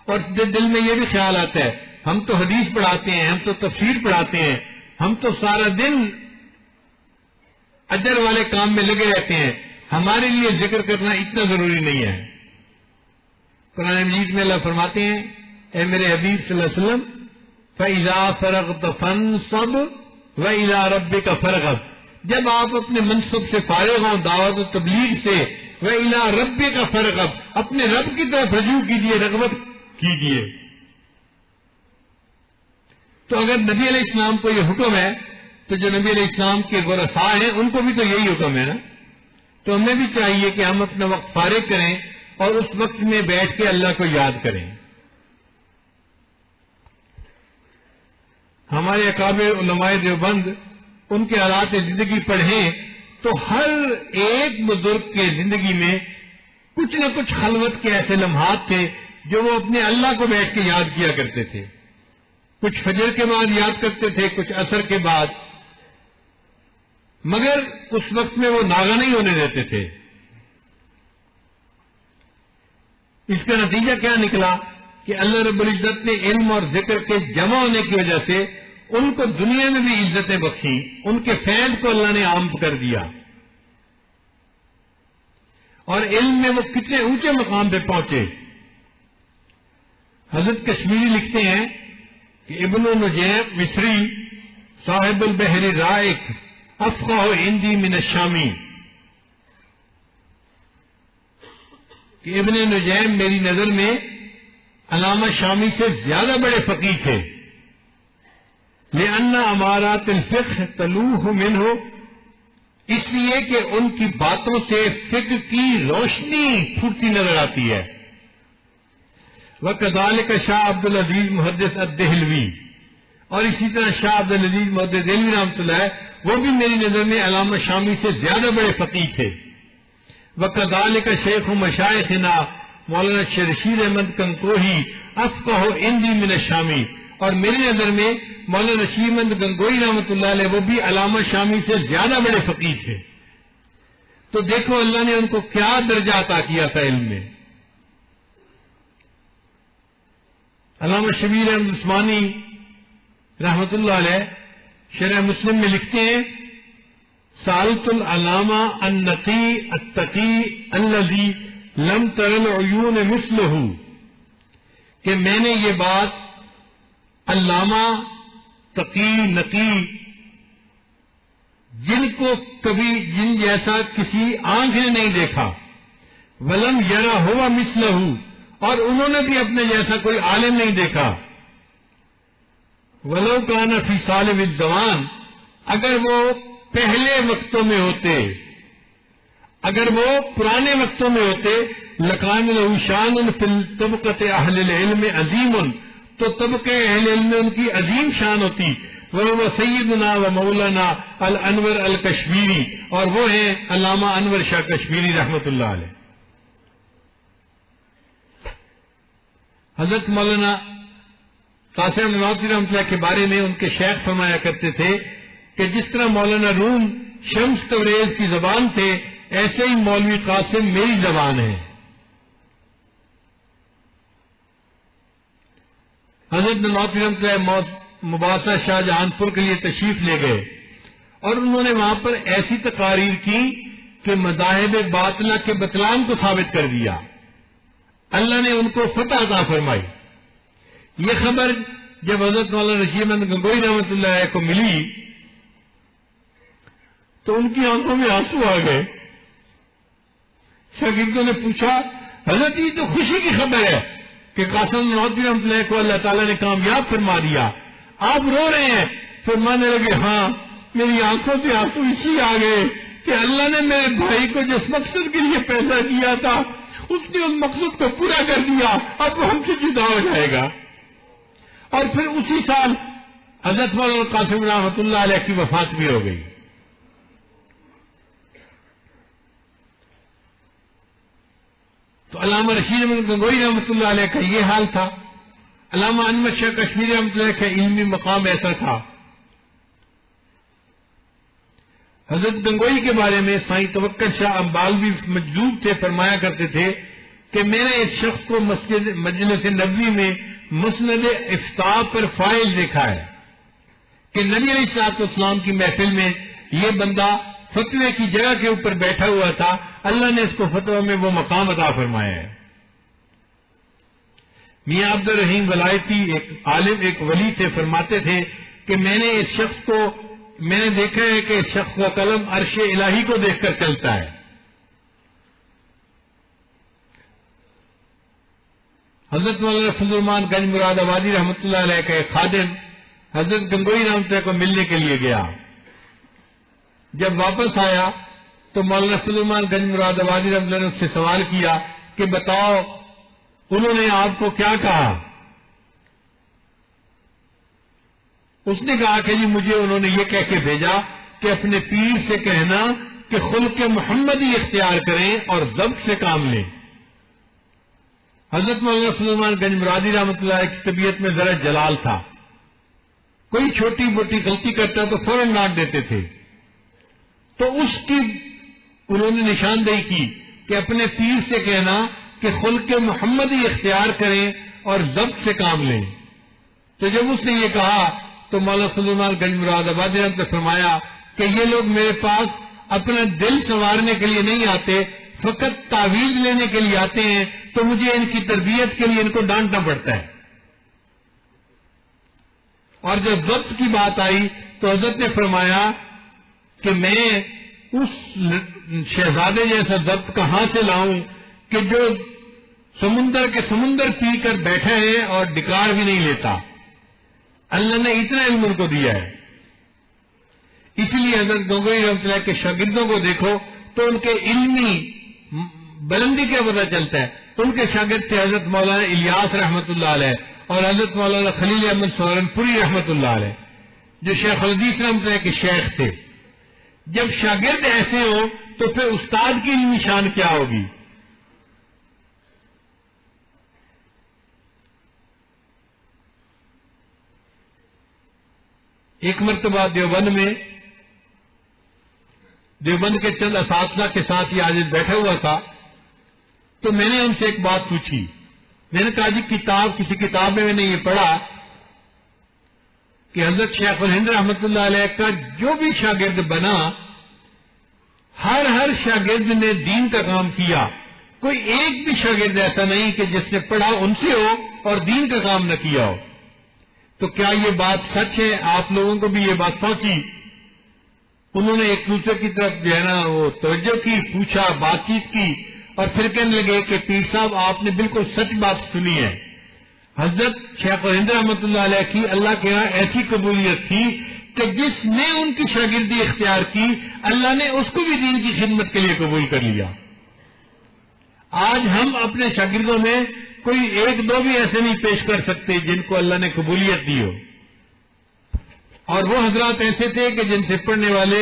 [SPEAKER 1] اور دل میں یہ بھی خیال آتا ہے ہم تو حدیث پڑھاتے ہیں، ہم تو تفسیر پڑھاتے ہیں، ہم تو سارا دن اجر والے کام میں لگے رہتے ہیں، ہمارے لیے ذکر کرنا اتنا ضروری نہیں ہے۔ قرآن مجید میں اللہ فرماتے ہیں، اے میرے حبیب صلی اللہ علیہ وسلم فَإِذَا فَرَغْتَ فَانصَبْ وَإِلَىٰ رَبِّكَ فَارْغَب، جب آپ اپنے منصب سے فارغ ہوں، دعوت و تبلیغ سے، وَإِلَىٰ رَبِّكَ فَارْغَب، اپنے رب کی طرف رجوع کیجیے، رغبت کیجیے۔ تو اگر نبی علیہ السلام کو یہ حکم ہے تو جو نبی علیہ السلام کے ورثاء ہیں ان کو بھی تو یہی حکم ہے نا۔ تو ہمیں بھی چاہیے کہ ہم اپنا وقت فارغ کریں اور اس وقت میں بیٹھ کے اللہ کو یاد کریں۔ ہمارے اکابر علماء دیوبند ان کے حالات زندگی پڑھیں تو ہر ایک بزرگ کے زندگی میں کچھ نہ کچھ خلوت کے ایسے لمحات تھے جو وہ اپنے اللہ کو بیٹھ کے یاد کیا کرتے تھے۔ کچھ فجر کے بعد یاد کرتے تھے، کچھ عصر کے بعد، مگر اس وقت میں وہ ناغہ نہیں ہونے دیتے تھے۔ اس کا نتیجہ کیا نکلا کہ اللہ رب العزت نے علم اور ذکر کے جمع ہونے کی وجہ سے ان کو دنیا میں بھی عزتیں بخشی، ان کے فیض کو اللہ نے عام کر دیا، اور علم میں وہ کتنے اونچے مقام پہ پہنچے۔ حضرت کشمیری لکھتے ہیں کہ ابن نجیم مصری صاحب البحر رائق افقہ عندی من الشامی، کہ ابن نجیم میری نظر میں علامہ شامی سے زیادہ بڑے فقیہ تھے۔ لأن امارات الفقہ تلوح منہ، اس لیے کہ ان کی باتوں سے فقہ کی روشنی پھوٹتی نظر آتی ہے۔ وَكَذَلِكَ شاہ عبد العزیز محدث الدہلوی، اور اسی طرح شاہ عبد العزیز محدث دہلوی رحمۃ اللہ وہ بھی میری نظر میں علامہ شامی سے زیادہ بڑے فقیہ تھے۔ وَكَذَلِكَ شیخ مشائخنا مولانا رشید احمد کنکوہی افقہ عندی من الشامی، اور میری نظر میں مولانا رشید احمد گنگوئی رحمۃ اللہ علیہ وہ بھی علامہ شامی سے زیادہ بڑے فقیہ تھے۔ تو دیکھو اللہ نے ان کو کیا درجہ عطا کیا تھا علم میں۔ علامہ شبیر احمد عثمانی رحمۃ اللہ علیہ شرح مسلم میں لکھتے ہیں، سالت العلامہ النقی التقی الذی لم تر العیون مثلہ، کہ میں نے یہ بات علامہ تقی نقی جن کو کبھی جن جیسا کسی آنکھ نے نہیں دیکھا، ولم یرا ہوا مثلہ، اور انہوں نے بھی اپنے جیسا کوئی عالم نہیں دیکھا، ولو کان فی سالم الزمان، اگر وہ پہلے وقتوں میں ہوتے، اگر وہ پرانے وقتوں میں ہوتے، لکان لہ شان فی طبقۃ اہل العلم عظیم، تو طبقے اہل علم میں ان کی عظیم شان ہوتی۔ وہ سیدنا و مولانا الانور الکشمیری، اور وہ ہیں علامہ انور شاہ کشمیری رحمۃ اللہ علیہ۔ حضرت مولانا قاسم نانوتوی رحمۃ اللہ کے بارے میں ان کے شیخ فرمایا کرتے تھے کہ جس طرح مولانا روم شمس تبریز کی زبان تھے، ایسے ہی مولوی قاسم میری زبان ہے۔ حضرت نانوتوی رحمۃ اللہ مباحثہ شاہ جہان پور کے لیے تشریف لے گئے، اور انہوں نے وہاں پر ایسی تقاریر کی کہ مذاہب باطلہ کے بطلان کو ثابت کر دیا۔ اللہ نے ان کو فتح عطا فرمائی۔ یہ خبر جب حضرت مولانا رشید احمد گنگوئی رحمۃ اللہ علیہ کو ملی تو ان کی آنکھوں میں آنسو آ گئے۔ شاگردوں نے پوچھا، حضرت یہ تو خوشی کی خبر ہے کہ قاسم نانوتوی رحمۃ اللہ کو اللہ تعالیٰ نے کامیاب فرما دیا، آپ رو رہے ہیں؟ فرمانے لگے، ہاں میری آنکھوں سے آنسو اسی آ گئے کہ اللہ نے میرے بھائی کو جس مقصد کے لیے پیدا کیا تھا اس نے اس مقصد کو پورا کر دیا، اب وہ ہم سے جدا ہو جائے گا۔ اور پھر اسی سال حضرت مولانا قاسم رحمۃ اللہ علیہ کی وفات بھی ہو گئی. تو علامہ رشید احمد گنگوئی رحمۃ اللہ علیہ کا یہ حال تھا. علامہ انور شاہ کشمیری رحمۃ اللہ علیہ کا علمی مقام ایسا تھا. حضرت گنگوئی کے بارے میں سائیں توکل شاہ امبالوی مجذوب تھے، فرمایا کرتے تھے کہ میں نے اس شخص کو مجلس نبوی میں مسند افتاء پر فائل دیکھا ہے کہ نبی علیہ الصلوۃ والسلام کی محفل میں یہ بندہ فتوے کی جگہ کے اوپر بیٹھا ہوا تھا، اللہ نے اس کو فتویٰ میں وہ مقام عطا فرمایا ہے. میاں عبد الرحیم ولایتی ایک عالم، ایک ولی تھے، فرماتے تھے کہ میں نے دیکھا ہے کہ اس شخص کا قلم عرش الہی کو دیکھ کر چلتا ہے. حضرت مولانا فضل الرحمان گنج مراد آبادی رحمۃ اللہ علیہ کا ایک خادم حضرت گنگوئی رحمۃ اللہ کو ملنے کے لیے گیا. جب واپس آیا تو مولانا فضل الرحمان گنج مراد آبادی رحمۃ اللہ نے اس سے سوال کیا کہ بتاؤ انہوں نے آپ کو کیا کہا؟ اس نے کہا کہ جی مجھے انہوں نے یہ کہہ کے بھیجا کہ اپنے پیر سے کہنا کہ خلق محمدی اختیار کریں اور ضبط سے کام لیں. حضرت مولانا فضل الرحمان گنج مرادی رحمۃ اللہ کی طبیعت میں ذرا جلال تھا، کوئی چھوٹی موٹی غلطی کرتا تو فوراً ڈانٹ دیتے تھے. تو اس کی انہوں نے نشاندہی کی کہ اپنے پیر سے کہنا کہ خلق محمدی اختیار کریں اور ضبط سے کام لیں. تو جب اس نے یہ کہا تو مولانا فضل الرحمان گنج مراد آبادی نے فرمایا کہ یہ لوگ میرے پاس اپنا دل سنوارنے کے لیے نہیں آتے، فقط تعویذ لینے کے لیے آتے ہیں، تو مجھے ان کی تربیت کے لیے ان کو ڈانٹنا پڑتا ہے. اور جب ضبط کی بات آئی تو حضرت نے فرمایا کہ میں اس شہزادے جیسا ضبط کہاں سے لاؤں کہ جو سمندر کے سمندر پی کر بیٹھا ہے اور ڈکار بھی نہیں لیتا. اللہ نے اتنا علم ان کو دیا ہے. اس لیے حضرت گنگوئی رحمۃ اللہ کے شاگردوں کو دیکھو تو ان کے علمی بلندی کا پتہ چلتا ہے. ان کے شاگرد تھے حضرت مولانا الیاس رحمۃ اللہ علیہ اور حضرت مولانا خلیل احمد سہارنپوری رحمۃ اللہ علیہ جو شیخ الحدیث رحمۃ اللہ کے شیخ تھے. جب شاگرد ایسے ہو تو پھر استاد کی علمی شان کیا ہوگی. ایک مرتبہ دیوبند کے چند اساتذہ کے ساتھ یہ عاجز بیٹھا ہوا تھا تو میں نے ان سے ایک بات پوچھی. میں نے کہا جی کسی کتاب میں نے یہ پڑھا کہ حضرت شیخ الہند رحمۃ اللہ علیہ کا جو بھی شاگرد بنا ہر شاگرد نے دین کا کام کیا. کوئی ایک بھی شاگرد ایسا نہیں کہ جس نے پڑھا ان سے ہو اور دین کا کام نہ کیا ہو. تو کیا یہ بات سچ ہے؟ آپ لوگوں کو بھی یہ بات پہنچی؟ انہوں نے ایک دوسرے کی طرف جو ہے نا وہ توجہ کی، پوچھا، بات چیت کی اور پھر کہنے لگے کہ پیر صاحب آپ نے بالکل سچ بات سنی ہے. حضرت شیخ الہند رحمۃ اللہ علیہ کی اللہ کے یہاں ایسی قبولیت تھی کہ جس نے ان کی شاگردی اختیار کی اللہ نے اس کو بھی دین کی خدمت کے لیے قبول کر لیا. آج ہم اپنے شاگردوں میں کوئی ایک دو بھی ایسے نہیں پیش کر سکتے جن کو اللہ نے قبولیت دی ہو. اور وہ حضرات ایسے تھے کہ جن سے پڑھنے والے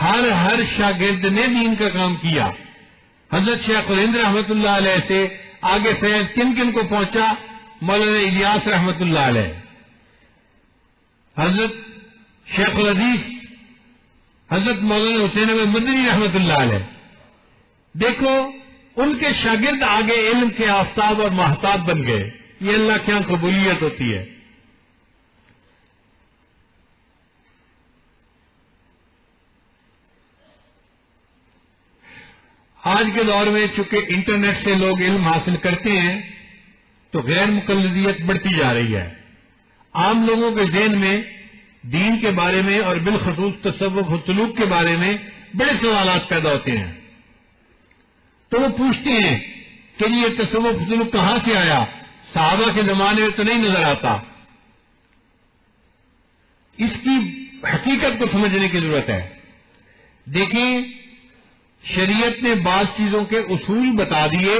[SPEAKER 1] ہر شاگرد نے دین کا کام کیا. حضرت شیخ الہند رحمۃ اللہ علیہ سے آگے فیض کن کو پہنچا؟ مولانا الیاس رحمۃ اللہ علیہ، حضرت شیخ الحدیث حضرت مولانا حسین احمد مدنی رحمۃ اللہ علیہ. دیکھو ان کے شاگرد آگے علم کے آفتاب اور ماہتاب بن گئے. یہ اللہ کے یہاں قبولیت ہوتی ہے. آج کے دور میں چونکہ انٹرنیٹ سے لوگ علم حاصل کرتے ہیں تو غیر مقلدیت بڑھتی جا رہی ہے. عام لوگوں کے ذہن میں دین کے بارے میں اور بالخصوص تصوف و سلوک کے بارے میں بڑے سوالات پیدا ہوتے ہیں. تو وہ پوچھتے ہیں کہ یہ تصوف و سلوک کہاں سے آیا؟ صحابہ کے زمانے میں تو نہیں نظر آتا. اس کی حقیقت کو سمجھنے کی ضرورت ہے. دیکھیں شریعت نے بعض چیزوں کے اصول بتا دیے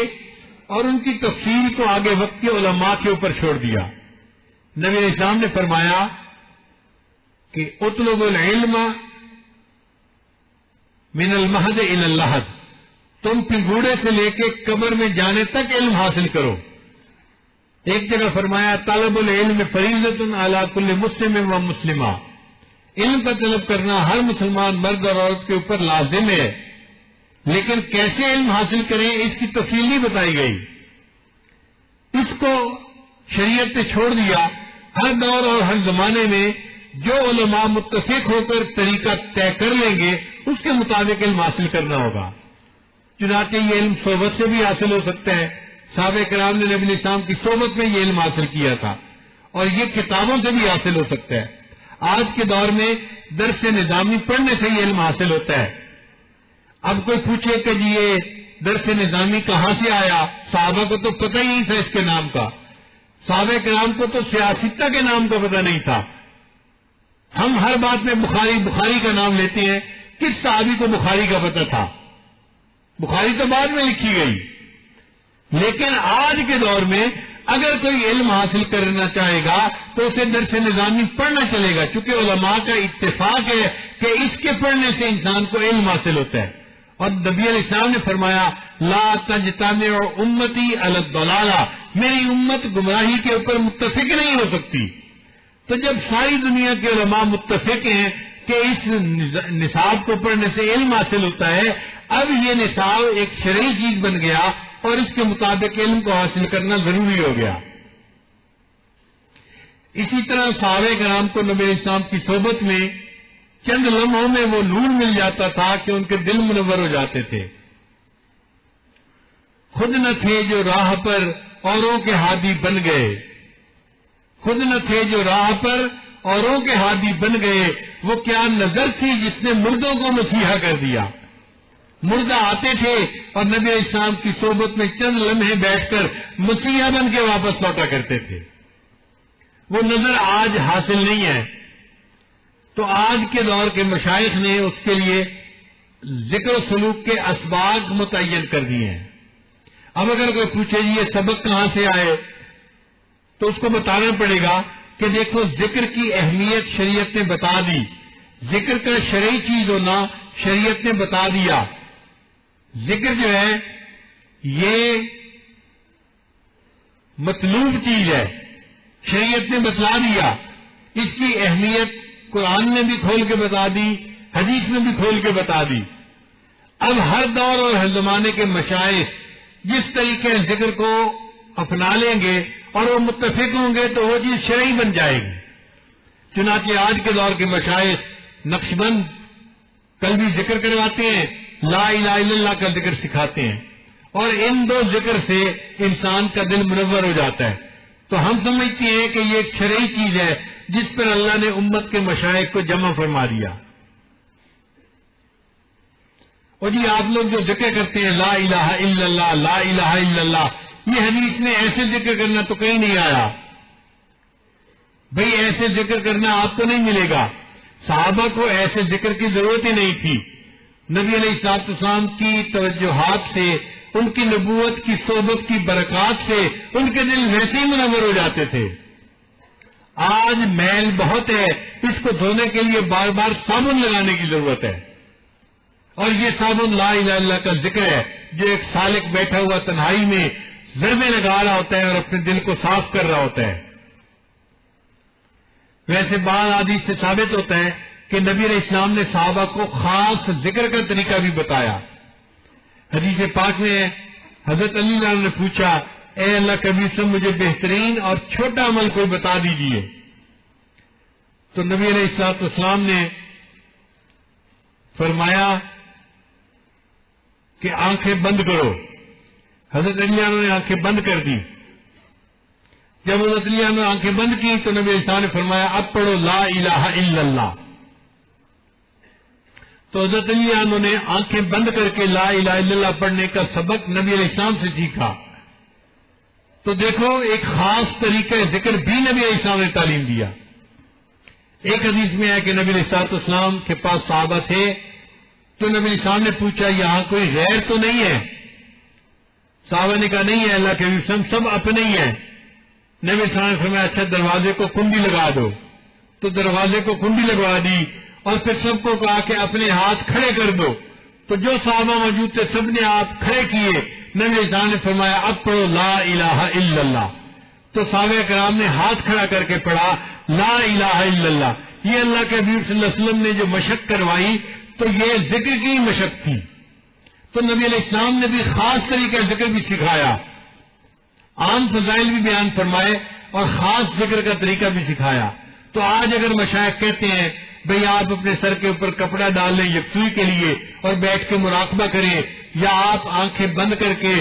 [SPEAKER 1] اور ان کی تفصیل کو آگے وقت کے علماء کے اوپر چھوڑ دیا. نبی علیہ السلام نے فرمایا کہ اطلب العلم من المہد الی اللحد، تم پنگوڑے سے لے کے قبر میں جانے تک علم حاصل کرو۔ ایک جگہ فرمایا طلب العلم فریضۃ علی کل مسلم و مسلمہ، علم کا طلب کرنا ہر مسلمان مرد اور عورت کے اوپر لازم ہے، لیکن کیسے علم حاصل کریں اس کی تفصیل نہیں بتائی گئی۔ اس کو شریعت نے چھوڑ دیا، ہر دور اور ہر زمانے میں جو علماء متفق ہو کر طریقہ طے کر لیں گے اس کے مطابق علم حاصل کرنا ہوگا۔ چنانچہ یہ علم صحبت سے بھی حاصل ہو سکتا ہے، صحابہ کرام نے نبی علیہ السلام کی صحبت میں یہ علم حاصل کیا تھا، اور یہ کتابوں سے بھی حاصل ہو سکتا ہے۔ آج کے دور میں درس نظامی پڑھنے سے یہ علم حاصل ہوتا ہے۔ اب کوئی پوچھے کہ جی یہ درس نظامی کہاں سے آیا، صحابہ کو تو پتہ ہی نہیں تھا اس کے نام کا، صحابہ کرام کو تو سیاستہ کے نام کا پتہ نہیں تھا۔ ہم ہر بات میں بخاری کا نام لیتے ہیں، کس صحابی کو بخاری کا پتہ تھا؟ بخاری تو بعد میں لکھی گئی، لیکن آج کے دور میں اگر کوئی علم حاصل کرنا چاہے گا تو اسے درس نظامی پڑھنا چلے گا، چونکہ علماء کا اتفاق ہے کہ اس کے پڑھنے سے انسان کو علم حاصل ہوتا ہے۔ اور نبی علیہ السلام نے فرمایا لا تجتمع امتی علی الضلالہ، میری امت گمراہی کے اوپر متفق نہیں ہو سکتی۔ تو جب ساری دنیا کے علماء متفق ہیں کہ اس نصاب کو پڑھنے سے علم حاصل ہوتا ہے، اب یہ نصاب ایک شرعی چیز بن گیا اور اس کے مطابق علم کو حاصل کرنا ضروری ہو گیا۔ اسی طرح صحابہ کرام کو نبی علیہ السلام کی صحبت میں چند لمحوں میں وہ نور مل جاتا تھا کہ ان کے دل منور ہو جاتے تھے۔ خود نہ تھے جو راہ پر اوروں کے ہادی بن گئے، خود نہ تھے جو راہ پر اوروں کے ہادی بن گئے، وہ کیا نظر تھی جس نے مردوں کو مسیحا کر دیا۔ مردہ آتے تھے اور نبی علیہ السلام کی صحبت میں چند لمحے بیٹھ کر مسیحا بن کے واپس لوٹا کرتے تھے۔ وہ نظر آج حاصل نہیں ہے، تو آج کے دور کے مشائخ نے اس کے لیے ذکر و سلوک کے اسباق متعین کر دیے ہیں۔ اب اگر کوئی پوچھے یہ سبق کہاں سے آئے تو اس کو بتانا پڑے گا کہ دیکھو ذکر کی اہمیت شریعت نے بتا دی، ذکر کا شرعی چیز ہونا شریعت نے بتا دیا۔ ذکر جو ہے یہ مطلوب چیز ہے، شریعت نے بتلا دیا، اس کی اہمیت قرآن نے بھی کھول کے بتا دی، حدیث نے بھی کھول کے بتا دی۔ اب ہر دور اور ہر زمانے کے مشائخ جس طریقے ذکر کو اپنا لیں گے اور وہ متفق ہوں گے تو وہ چیز شرعی بن جائے گی۔ چنانچہ آج کے دور کے مشائخ نقشبند قلبی ذکر کرواتے ہیں، لا الہ الا اللہ کا ذکر سکھاتے ہیں، اور ان دو ذکر سے انسان کا دل منور ہو جاتا ہے۔ تو ہم سمجھتے ہیں کہ یہ ایک شرعی چیز ہے جس پر اللہ نے امت کے مشائخ کو جمع فرما دیا۔ اور جی آپ لوگ جو ذکر کرتے ہیں لا الہ الا اللہ لا الہ الا اللہ، یہ حدیث میں ایسے ذکر کرنا تو کہیں نہیں آیا۔ بھئی ایسے ذکر کرنا آپ کو نہیں ملے گا، صحابہ کو ایسے ذکر کی ضرورت ہی نہیں تھی۔ نبی علیہ الصلوۃ والسلام کی توجہات سے، ان کی نبوت کی صحبت کی برکات سے ان کے دل ویسے ہی منور ہو جاتے تھے۔ آج میل بہت ہے، اس کو دھونے کے لیے بار بار صابن لگانے کی ضرورت ہے، اور یہ صابن لا الہ الا اللہ کا ذکر ہے جو ایک سالک بیٹھا ہوا تنہائی میں ضربے لگا رہا ہوتا ہے اور اپنے دل کو صاف کر رہا ہوتا ہے۔ ویسے بعض حدیث سے ثابت ہوتا ہے کہ نبی علیہ السلام نے صحابہ کو خاص ذکر کا طریقہ بھی بتایا۔ حدیث پاک میں حضرت علی رضی اللہ عنہ نے پوچھا اے اللہ کے نبی سے مجھے بہترین اور چھوٹا عمل کوئی بتا دیجیے، تو نبی علیہ الصلوۃ والسلام نے فرمایا کہ آنکھیں بند کرو۔ حضرت علی رضی اللہ عنہ نے آنکھیں بند کر دی۔ جب حضرت علی رضی اللہ عنہ نے آنکھیں بند کی تو نبی علیہ السلام نے فرمایا اب پڑھو لا الہ الا اللہ۔ تو حضرت علی رضی اللہ عنہ نے آنکھیں بند کر کے لا الہ الا اللہ پڑھنے کا سبق نبی علیہ السلام سے سیکھا۔ تو دیکھو ایک خاص طریقہ ذکر بھی نبی علیہ السلام نے تعلیم دیا۔ ایک حدیث میں ہے کہ نبی علیہ الصلوۃ والسلام کے پاس صحابہ تھے تو نبی علیہ السلام نے پوچھا یہاں کوئی غیر تو نہیں ہے؟ صحابہ نے کہا نہیں ہے اللہ کے نبی، سب اپنے ہی ہیں۔ نبی صلی اللہ علیہ وسلم نے فرمایا اچھا دروازے کو کنڈی لگا دو، تو دروازے کو کنڈی لگوا دی اور پھر سب کو کہا کہ اپنے ہاتھ کھڑے کر دو، تو جو صحابہ موجود تھے سب نے ہاتھ کھڑے کیے، نبی صلی اللہ علیہ وسلم نے فرمایا اب پڑھو لا الہ الا اللہ، تو صحابہ کرام نے ہاتھ کھڑا کر کے پڑھا لا الہ الا اللہ۔ یہ اللہ کے حبیب صلی اللہ علیہ وسلم نے جو مشق کروائی تو یہ ذکر کی مشق تھی، تو نبی علیہ السلام نے بھی خاص طریقے ذکر بھی سکھایا، عام فضائل بھی بیان فرمائے اور خاص ذکر کا طریقہ بھی سکھایا۔ تو آج اگر مشائخ کہتے ہیں بھئی آپ اپنے سر کے اوپر کپڑا ڈال لیں یکسوئی کے لیے اور بیٹھ کے مراقبہ کریں، یا آپ آنکھیں بند کر کے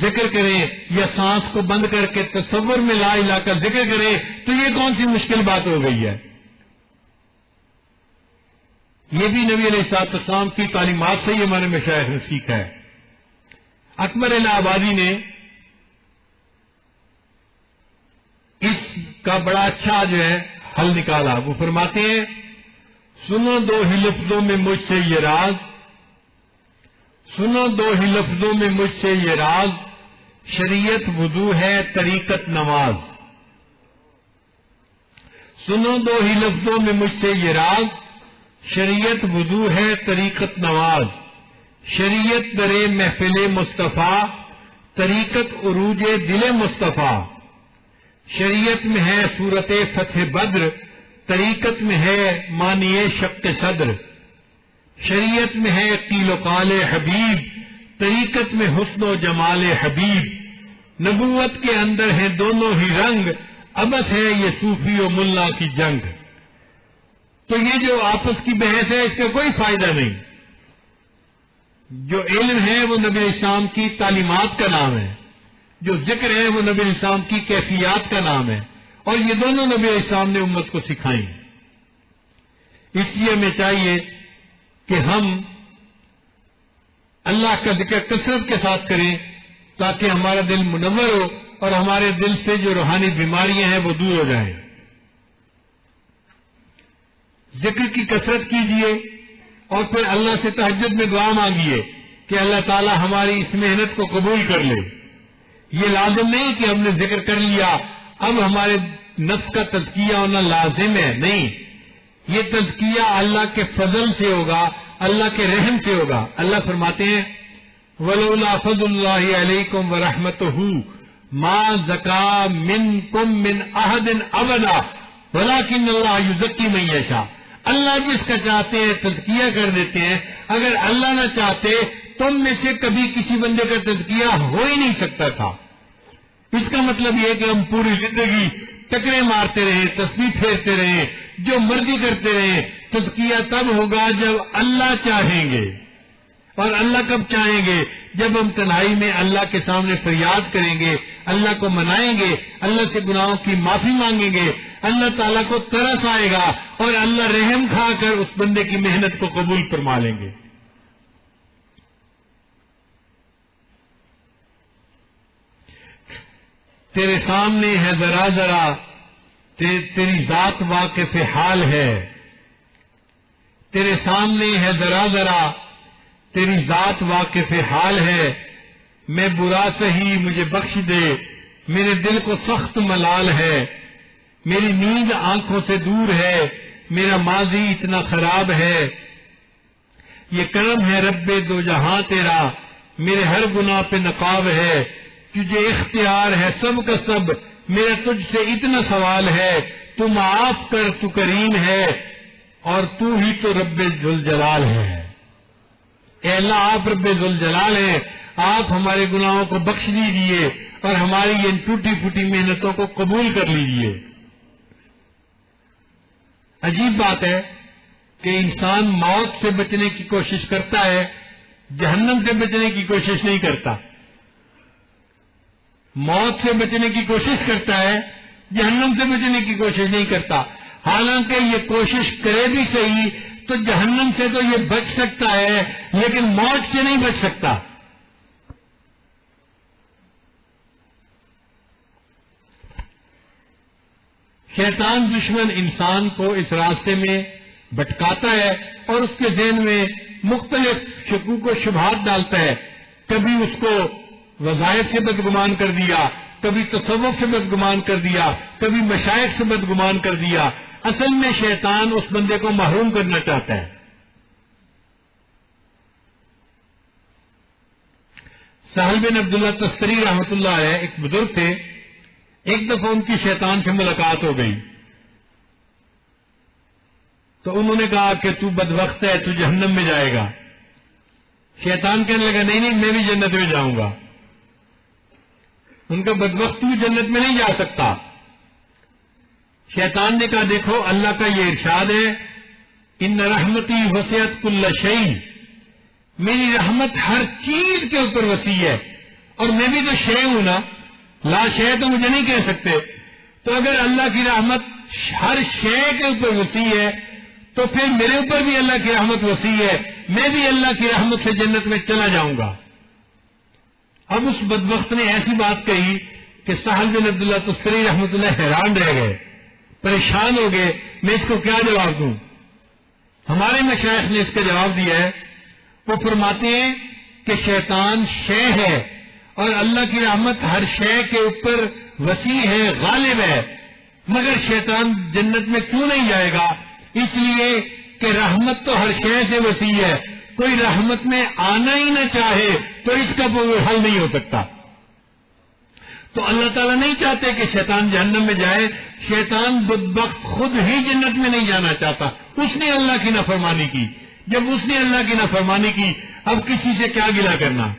[SPEAKER 1] ذکر کریں، یا سانس کو بند کر کے تصور میں لا الہ کا ذکر کریں، تو یہ کون سی مشکل بات ہو گئی ہے؟ یہ بھی نبی علیہ الصلوۃ والسلام کی تعلیمات سے ہی ہمارے مشائخ نے سیکھا ہے۔ اکبر الہ آبادی نے اس کا بڑا اچھا جو ہے حل نکالا، وہ فرماتے ہیں سنو دو ہی لفظوں میں مجھ سے یہ راز، سنو دو ہی لفظوں میں مجھ سے یہ راز، شریعت وضو ہے طریقت نماز، سنو دو ہی لفظوں میں مجھ سے یہ راز، شریعت وضو ہے طریقت نماز، شریعت درے محفل مصطفیٰ، طریقت عروج دل مصطفیٰ، شریعت میں ہے صورت فتح بدر، طریقت میں ہے معنی شق صدر، شریعت میں ہے قیل و قال حبیب، طریقت میں حسن و جمال حبیب، نبوت کے اندر ہیں دونوں ہی رنگ، ابس ہے یہ صوفی و ملا کی جنگ۔ تو یہ جو آپس کی بحث ہے اس کا کوئی فائدہ نہیں، جو علم ہے وہ نبی علیہ السلام کی تعلیمات کا نام ہے، جو ذکر ہے وہ نبی علیہ السلام کی کیفیات کا نام ہے، اور یہ دونوں نبی علیہ السلام نے امت کو سکھائیں۔ اس لیے ہمیں چاہیے کہ ہم اللہ کا ذکر کثرت کے ساتھ کریں تاکہ ہمارا دل منور ہو اور ہمارے دل سے جو روحانی بیماریاں ہیں وہ دور ہو جائیں۔ ذکر کی کثرت کیجیے اور پھر اللہ سے تہجد میں دعا مانگیے کہ اللہ تعالی ہماری اس محنت کو قبول کر لے۔ یہ لازم نہیں کہ ہم نے ذکر کر لیا اب ہمارے نفس کا تزکیہ ہونا لازم ہے، نہیں، یہ تزکیہ اللہ کے فضل سے ہوگا، اللہ کے رحم سے ہوگا۔ اللہ فرماتے ہیں وَلَوْلَا فَضْلُ اللَّهِ عَلَيْكُمْ وَرَحْمَتُهُ مَا زَكَىٰ مِنكُم مِّنْ أَحَدٍ أَبَدًا وَلَٰكِنَّ اللَّهَ يُزَكِّي مَن يَشَاءُ۔ اللہ جس کا چاہتے ہیں تزکیہ کر دیتے ہیں، اگر اللہ نہ چاہتے تم میں سے کبھی کسی بندے کا تزکیہ ہو ہی نہیں سکتا تھا۔ اس کا مطلب یہ ہے کہ ہم پوری زندگی ٹکرے مارتے رہے، تسبیح پھیرتے رہے، جو مرضی کرتے رہے، تزکیہ تب ہوگا جب اللہ چاہیں گے۔ اور اللہ کب چاہیں گے؟ جب ہم تنہائی میں اللہ کے سامنے فریاد کریں گے، اللہ کو منائیں گے، اللہ سے گناہوں کی معافی مانگیں گے، اللہ تعالیٰ کو ترس آئے گا اور اللہ رحم کھا کر اس بندے کی محنت کو قبول فرما لیں گے۔ تیرے سامنے ہے ذرا ذرا، تیری ذات واقف حال ہے، تیرے سامنے ہے ذرا ذرا، تیری ذات واقف حال ہے، میں برا سہی مجھے بخش دے، میرے دل کو سخت ملال ہے، میری نیند آنکھوں سے دور ہے، میرا ماضی اتنا خراب ہے، یہ کرم ہے رب دو جہاں تیرا، میرے ہر گناہ پہ نقاب ہے، تجھے اختیار ہے سب کا سب، میرا تجھ سے اتنا سوال ہے، تو معاف کر، تو کریم ہے اور تو ہی تو رب ذوالجلال ہے۔ اے اللہ آپ رب ذوالجلال ہیں، آپ ہمارے گناہوں کو بخش دیجیے اور ہماری ان ٹوٹی پھوٹی محنتوں کو قبول کر لیجیے۔ عجیب بات ہے کہ انسان موت سے بچنے کی کوشش کرتا ہے، جہنم سے بچنے کی کوشش نہیں کرتا۔ موت سے بچنے کی کوشش کرتا ہے، جہنم سے بچنے کی کوشش نہیں کرتا۔ حالانکہ یہ کوشش کرے بھی صحیح تو جہنم سے تو یہ بچ سکتا ہے لیکن موت سے نہیں بچ سکتا۔ شیطان دشمن انسان کو اس راستے میں بھٹکاتا ہے اور اس کے ذہن میں مختلف شکوک و شبہات ڈالتا ہے۔ کبھی اس کو وظائف سے بدگمان کر دیا، کبھی تصوف سے بدگمان کر دیا، کبھی مشائخ سے بدگمان کر دیا۔ اصل میں شیطان اس بندے کو محروم کرنا چاہتا ہے۔ سہل بن عبداللہ تستری رحمۃ اللہ علیہ ایک بزرگ تھے، ایک دفعہ ان کی شیطان سے ملاقات ہو گئی تو انہوں نے کہا کہ تو بدبخت ہے، تو جہنم میں جائے گا۔ شیطان کہنے لگا نہیں نہیں، میں بھی جنت میں جاؤں گا۔ ان کا بدبخت تو جنت میں نہیں جا سکتا۔ شیطان نے کہا دیکھو اللہ کا یہ ارشاد ہے، ان رحمتی وسعت کل شیء، میری رحمت ہر چیز کے اوپر وسیع ہے، اور میں بھی تو شے ہوں نا، لا شے تو مجھے نہیں کہہ سکتے۔ تو اگر اللہ کی رحمت ہر شے کے اوپر وسیع ہے تو پھر میرے اوپر بھی اللہ کی رحمت وسیع ہے، میں بھی اللہ کی رحمت سے جنت میں چلا جاؤں گا۔ اب اس بدبخت نے ایسی بات کہی کہ سہل بن عبداللہ تستری رحمۃ اللہ حیران رہ گئے، پریشان ہو گئے، میں اس کو کیا جواب دوں؟ ہمارے مشائخ نے اس کا جواب دیا ہے، وہ فرماتے ہیں کہ شیطان شے ہے اور اللہ کی رحمت ہر شے کے اوپر وسیع ہے، غالب ہے، مگر شیطان جنت میں کیوں نہیں جائے گا؟ اس لیے کہ رحمت تو ہر شے سے وسیع ہے، کوئی رحمت میں آنا ہی نہ چاہے تو اس کا کوئی حل نہیں ہو سکتا۔ تو اللہ تعالیٰ نہیں چاہتے کہ شیطان جہنم میں جائے، شیطان بدبخت خود ہی جنت میں نہیں جانا چاہتا، اس نے اللہ کی نافرمانی کی۔ جب اس نے اللہ کی نافرمانی کی، اب کسی سے کیا گلہ کرنا؟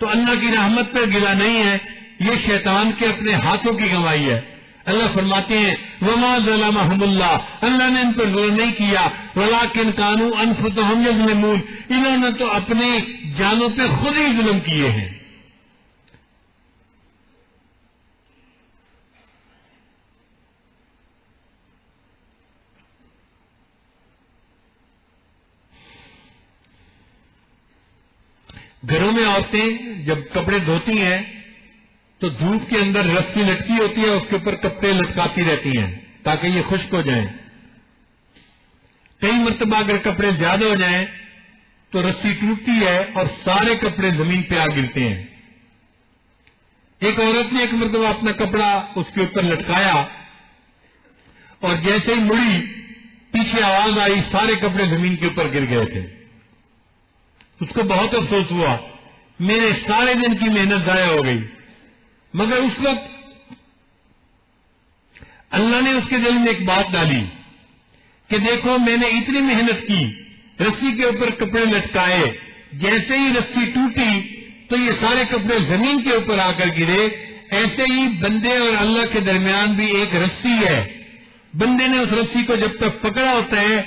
[SPEAKER 1] تو اللہ کی رحمت پر گلہ نہیں ہے، یہ شیطان کے اپنے ہاتھوں کی کمائی ہے۔ اللہ فرماتے ہیں وما ظلمهم اللہ، اللہ نے ان پر ظلم نہیں کیا، ولکن کانوا انفسهم یظلمون، انہوں نے تو اپنے جانوں پہ خود ہی ظلم کیے ہیں۔ گھروں میں عورتیں جب کپڑے دھوتی ہیں تو دھوپ کے اندر رسی لٹکی ہوتی ہے، اس کے اوپر کپڑے لٹکاتی رہتی ہیں تاکہ یہ خشک ہو جائیں۔ کئی مرتبہ اگر کپڑے زیادہ ہو جائیں تو رسی ٹوٹتی ہے اور سارے کپڑے زمین پہ آ گرتے ہیں۔ ایک عورت نے ایک مرتبہ اپنا کپڑا اس کے اوپر لٹکایا اور جیسے ہی مڑی پیچھے آواز آئی، سارے کپڑے زمین کے اوپر گر گئے تھے۔ اس کو بہت افسوس ہوا، میرے سارے دن کی محنت ضائع ہو گئی۔ مگر اس وقت اللہ نے اس کے دل میں ایک بات ڈالی کہ دیکھو میں نے اتنی محنت کی، رسی کے اوپر کپڑے لٹکائے، جیسے ہی رسی ٹوٹی تو یہ سارے کپڑے زمین کے اوپر آ کر گرے۔ ایسے ہی بندے اور اللہ کے درمیان بھی ایک رسی ہے، بندے نے اس رسی کو جب تک پکڑا ہوتا ہے،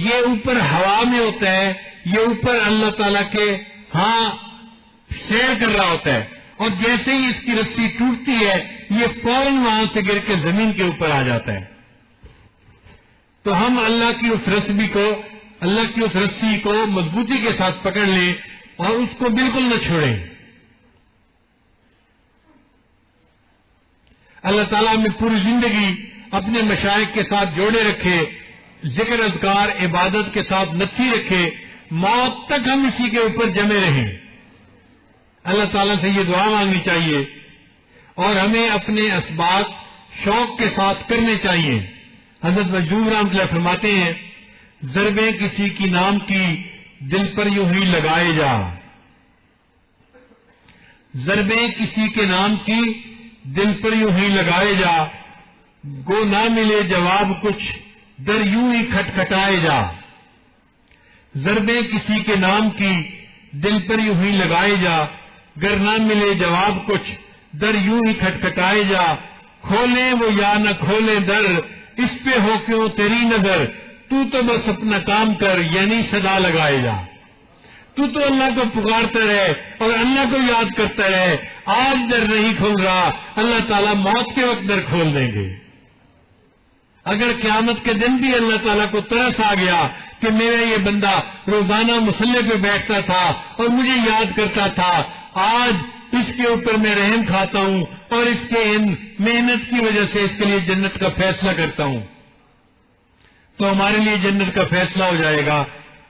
[SPEAKER 1] یہ اوپر ہوا میں ہوتا ہے، یہ اوپر اللہ تعالیٰ کے ہاں سیر کر رہا ہوتا ہے، اور جیسے ہی اس کی رسی ٹوٹتی ہے یہ فوراً وہاں سے گر کے زمین کے اوپر آ جاتا ہے۔ تو ہم اللہ کی اس رسی کو مضبوطی کے ساتھ پکڑ لیں اور اس کو بالکل نہ چھوڑیں۔ اللہ تعالیٰ ہمیں پوری زندگی اپنے مشائخ کے ساتھ جوڑے رکھے، ذکر اذکار عبادت کے ساتھ نتھی رکھے، موت تک ہم اسی کے اوپر جمے رہیں۔ اللہ تعالیٰ سے یہ دعا مانگنی چاہیے اور ہمیں اپنے اسباب شوق کے ساتھ کرنے چاہیے۔ حضرت مجذوب رحمۃ اللہ فرماتے ہیں ضربیں کسی کی نام کی دل پر یوں ہی لگائے جا، ضربیں کسی کے نام کی دل پر یوں ہی لگائے جا، گو نہ ملے جواب کچھ در یوں ہی کھٹکھٹائے جا، ضربیں کسی کے نام کی دل پر یوں ہی لگائے جا، گر نہ ملے جواب کچھ در یوں ہی کھٹکھٹائے جا، کھولیں وہ یا نہ کھولیں در اس پہ ہو کیوں تیری نظر، تو بس اپنا کام کر یعنی صدا لگائے جا۔ تو اللہ کو پکارتا رہے اور اللہ کو یاد کرتا رہے، آج در نہیں کھول رہا، اللہ تعالیٰ موت کے وقت در کھول دیں گے۔ اگر قیامت کے دن بھی اللہ تعالیٰ کو ترس آ گیا کہ میرا یہ بندہ روزانہ مصلی پہ بیٹھتا تھا اور مجھے یاد کرتا تھا، آج اس کے اوپر میں رحم کھاتا ہوں اور اس کے ان محنت کی وجہ سے اس کے لیے جنت کا فیصلہ کرتا ہوں، تو ہمارے لیے جنت کا فیصلہ ہو جائے گا۔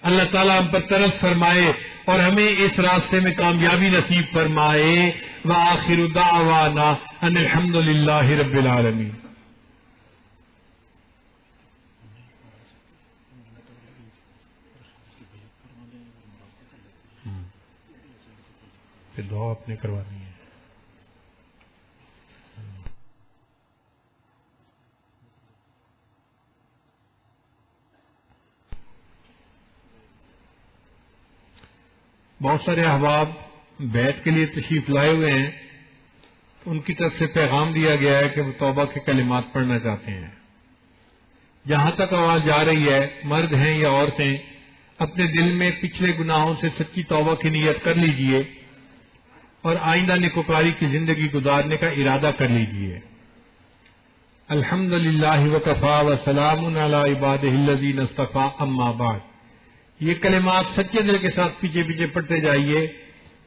[SPEAKER 1] اللہ تعالیٰ ہم پر ترس فرمائے اور ہمیں اس راستے میں کامیابی نصیب فرمائے. وآخر دعوانا ان الحمد للہ رب العالمین. پھر دعا آپ نے کروانی ہے. بہت سارے احباب بیت کے لیے تشریف لائے ہوئے ہیں. ان کی طرف سے پیغام دیا گیا ہے کہ وہ توبہ کے کلمات پڑھنا چاہتے ہیں. جہاں تک آواز جا رہی ہے، مرد ہیں یا عورتیں، اپنے دل میں پچھلے گناہوں سے سچی توبہ کی نیت کر لیجئے اور آئندہ نیکوکاری کی زندگی گزارنے کا ارادہ کر لیجئے. الحمد للہ وکفا وسلام علی عبادہ الذین اصطفیٰ اما بعد. یہ کلمات سچے دل کے ساتھ پیچھے پیچھے پڑھتے جائیے.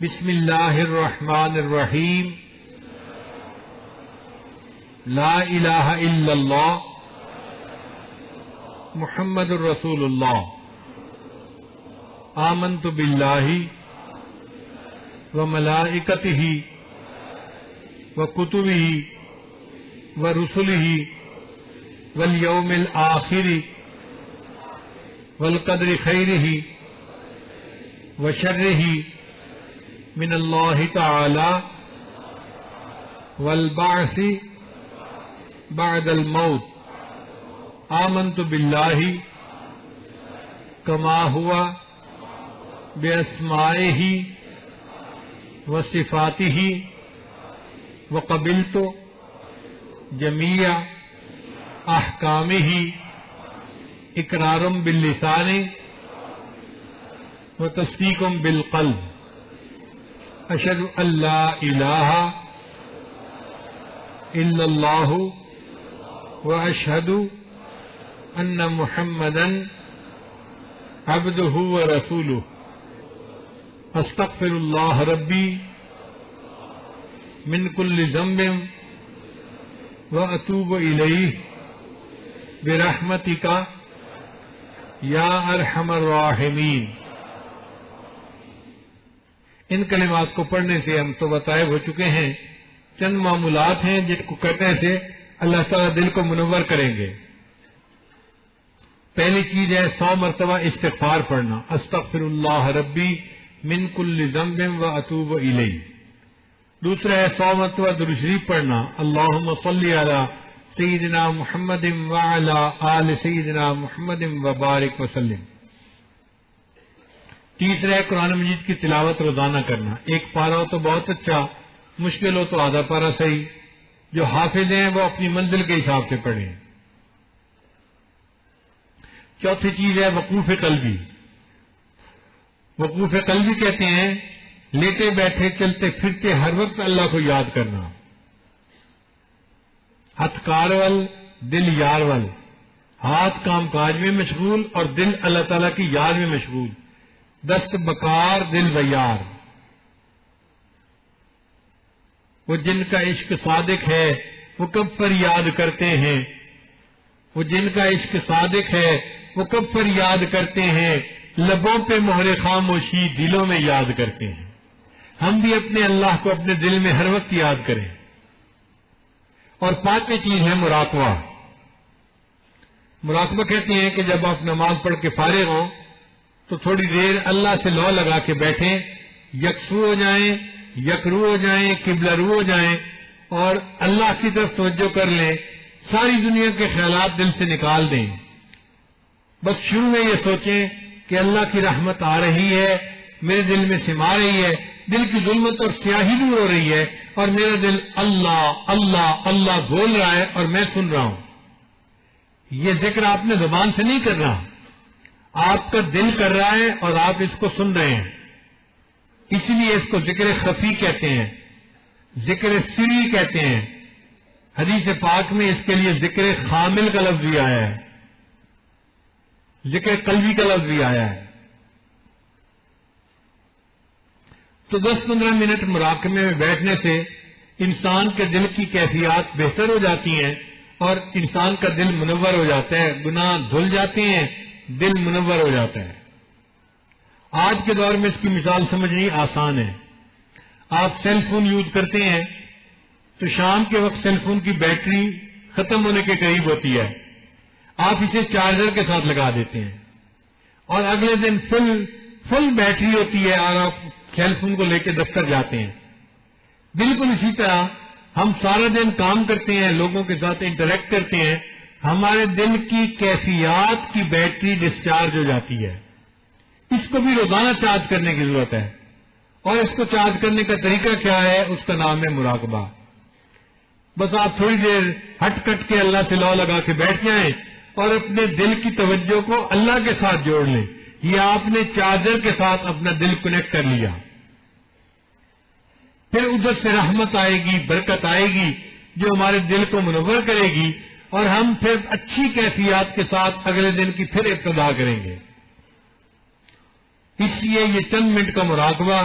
[SPEAKER 1] بسم اللہ الرحمن الرحیم. لا الہ الا اللہ محمد الرسول اللہ. آمنت باللہ وملائکتہ وکتبہ ورسلہ والیوم الآخر والقدر خیرہ وشرہ من اللہ تعالی والبعث بعد الموت. آمنت باللہ کما ہوا باسمائہ وصفاتہ وقبلت جمیع احکامہ اقرار باللسان وتصدیق بالقلب. اشہد ان لا الہ الا اللہ واشہد ان محمدا عبدہ ورسولہ. استغفر اللہ ربی من کل ذنب واتوب الیہ برحمتک یا ارحم الراحمین. ان کلمات کو پڑھنے سے ہم تو بتائے ہو چکے ہیں چند معمولات ہیں جن کو کرنے سے اللہ تعالیٰ دل کو منور کریں گے. پہلی چیز ہے 100 مرتبہ استغفار پڑھنا. استغفر اللہ ربی من کل ذنب واتوب الیہ. دوسرا ہے 100 مرتبہ درود شریف پڑھنا. اللہم صلی علی سیدنا محمد وعلی آل سیدنا محمد وبارک وسلم. تیسرا ہے قرآن مجید کی تلاوت روزانہ کرنا. ایک پارہ ہو تو بہت اچھا، مشکل ہو تو آدھا پارہ صحیح. جو حافظ ہیں وہ اپنی منزل کے حساب سے پڑھیں. چوتھی چیز ہے وقوف قلبی. وقوف قلبی کہتے ہیں لیٹے بیٹھے چلتے پھرتے ہر وقت اللہ کو یاد کرنا. ہتھ کار ول دل یار ول. ہاتھ کام کاج میں مشغول اور دل اللہ تعالیٰ کی یاد میں مشغول. دست بکار دل بیار. وہ جن کا عشق صادق ہے وہ کب فریاد کرتے ہیں. وہ جن کا عشق صادق ہے وہ کب فریاد کرتے ہیں. لبوں پہ مہر خاموشی دلوں میں یاد کرتے ہیں. ہم بھی اپنے اللہ کو اپنے دل میں ہر وقت یاد کریں. اور پانچویں چیز ہے مراقبہ. مراقبہ کہتے ہیں کہ جب آپ نماز پڑھ کے فارغ ہوں تو تھوڑی دیر اللہ سے لو لگا کے بیٹھیں، یکسو ہو جائیں، یکرو ہو جائیں، قبلہ رو ہو جائیں اور اللہ کی طرف توجہ کر لیں. ساری دنیا کے خیالات دل سے نکال دیں. بس شروع میں یہ سوچیں کہ اللہ کی رحمت آ رہی ہے، میرے دل میں سما رہی ہے، دل کی ظلمت اور سیاہی دور ہو رہی ہے اور میرا دل اللہ اللہ اللہ بول رہا ہے اور میں سن رہا ہوں. یہ ذکر آپ نے زبان سے نہیں کر رہا، آپ کا دل کر رہا ہے اور آپ اس کو سن رہے ہیں. اسی لیے اس کو ذکر خفی کہتے ہیں، ذکر سری کہتے ہیں. حدیث پاک میں اس کے لیے ذکر خامل کا لفظ بھی آیا ہے، ذکر قلبی کا لفظ بھی آیا ہے. تو 10-15 منٹ مراقبے میں بیٹھنے سے انسان کے دل کی کیفیات بہتر ہو جاتی ہیں اور انسان کا دل منور ہو جاتا ہے. گناہ دھل جاتے ہیں، دل منور ہو جاتا ہے. آج کے دور میں اس کی مثال سمجھنی آسان ہے. آپ سیل فون یوز کرتے ہیں تو شام کے وقت سیل فون کی بیٹری ختم ہونے کے قریب ہوتی ہے. آپ اسے چارجر کے ساتھ لگا دیتے ہیں اور اگلے دن فل بیٹری ہوتی ہے اور آپ سیل فون کو لے کے دفتر جاتے ہیں. بالکل اسی طرح ہم سارا دن کام کرتے ہیں، لوگوں کے ساتھ انٹریکٹ کرتے ہیں، ہمارے دل کی کیفیات کی بیٹری ڈسچارج ہو جاتی ہے. اس کو بھی روزانہ چارج کرنے کی ضرورت ہے. اور اس کو چارج کرنے کا طریقہ کیا ہے؟ اس کا نام ہے مراقبہ. بس آپ تھوڑی دیر ہٹ کٹ کے اللہ سے لو لگا کے بیٹھ جائیں اور اپنے دل کی توجہ کو اللہ کے ساتھ جوڑ لیں. یہ آپ نے چارجر کے ساتھ اپنا دل کنیکٹ کر لیا. پھر ادھر سے رحمت آئے گی، برکت آئے گی جو ہمارے دل کو منور کرے گی اور ہم پھر اچھی کیفیات کے ساتھ اگلے دن کی پھر ابتدا کریں گے. اس لیے یہ چند منٹ کا مراقبہ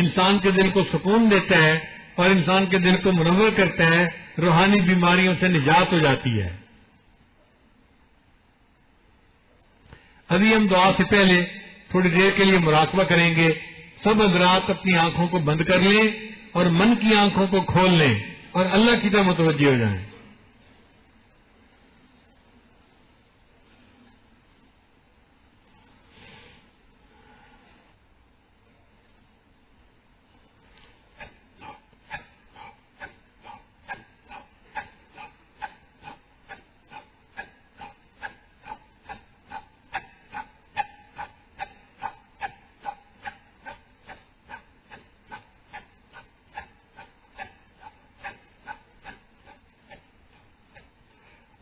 [SPEAKER 1] انسان کے دل کو سکون دیتا ہے اور انسان کے دل کو منور کرتا ہے، روحانی بیماریوں سے نجات ہو جاتی ہے. ابھی ہم دعا سے پہلے تھوڑی دیر کے لیے مراقبہ کریں گے. سب حضرات اپنی آنکھوں کو بند کر لیں اور من کی آنکھوں کو کھول لیں اور اللہ کی طرف متوجہ ہو جائیں.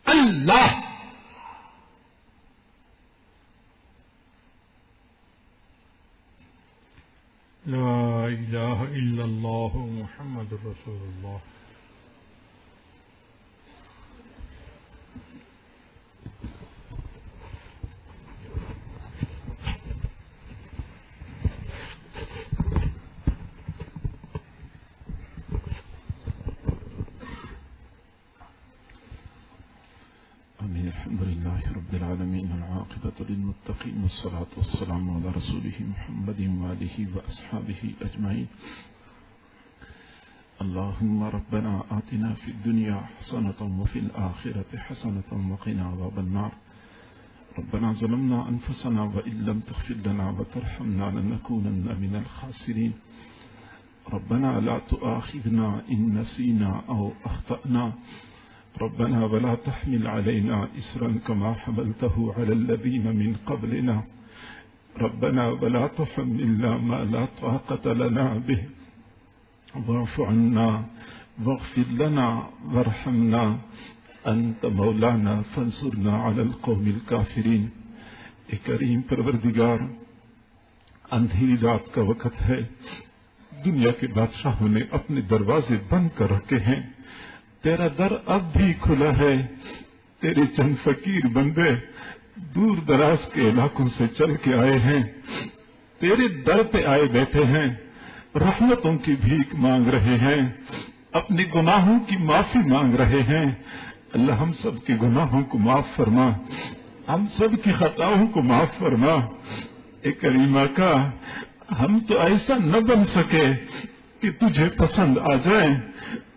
[SPEAKER 1] اللہ لا الہ الا اللہ محمد رسول اللہ.
[SPEAKER 2] الحمد لله رب العالمين العاقبة للمتقين والصلاة والسلام على رسوله محمد وآله وأصحابه أجمعين. اللهم ربنا آتنا في الدنيا حسنة وفي الآخرة حسنة وقنا عذاب النار. ربنا ظلمنا أنفسنا وإن لم تغفر لنا وترحمنا لنكونن من الخاسرين. ربنا لا تؤاخذنا إن نسينا أو أخطأنا. ربنا ولا تحمل علينا إصرا كما حملته على الذين من قبلنا. ربنا ولا تحملنا ما لا طاقة لنا به. واعف عنا واغفر لنا وارحمنا أنت مولانا فانصرنا على القوم الكافرين. اے کریم پروردگار، اندھیری رات کا وقت ہے، دنیا کے بادشاہوں نے اپنے دروازے بند کر رکھے ہیں، تیرا در اب بھی کھلا ہے. تیرے چند فقیر بندے دور دراز کے علاقوں سے چل کے آئے ہیں، تیرے در پہ آئے بیٹھے ہیں، رحمتوں کی بھیک مانگ رہے ہیں، اپنے گناہوں کی معافی مانگ رہے ہیں. اللہ ہم سب کے گناہوں کو معاف فرما، ہم سب کی خطاؤں کو معاف فرما. اے کریم آقا، ہم تو ایسا نہ بن سکے کہ تجھے پسند آ جائیں،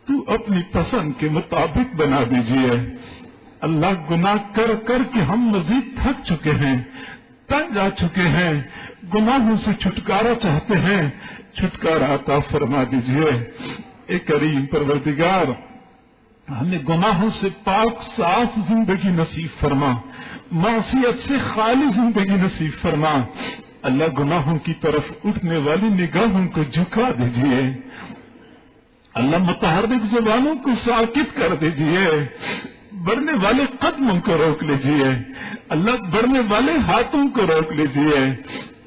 [SPEAKER 2] تو اپنی پسند کے مطابق بنا دیجئے. اللہ، گناہ کر کر کے ہم مزید تھک چکے ہیں، تنگ آ چکے ہیں، گناہوں سے چھٹکارا چاہتے ہیں، چھٹکارا عطا فرما دیجئے. اے کریم پروردگار، ہمیں گناہوں سے پاک صاف زندگی نصیب فرما، معصیت سے خالی زندگی نصیب فرما. اللہ، گناہوں کی طرف اٹھنے والی نگاہوں کو جھکا دیجئے. اللہ، متحرک زبانوں کو ساکت کر دیجئے، بڑھنے والے قدموں کو روک لیجئے. اللہ، بڑھنے والے ہاتھوں کو روک لیجئے.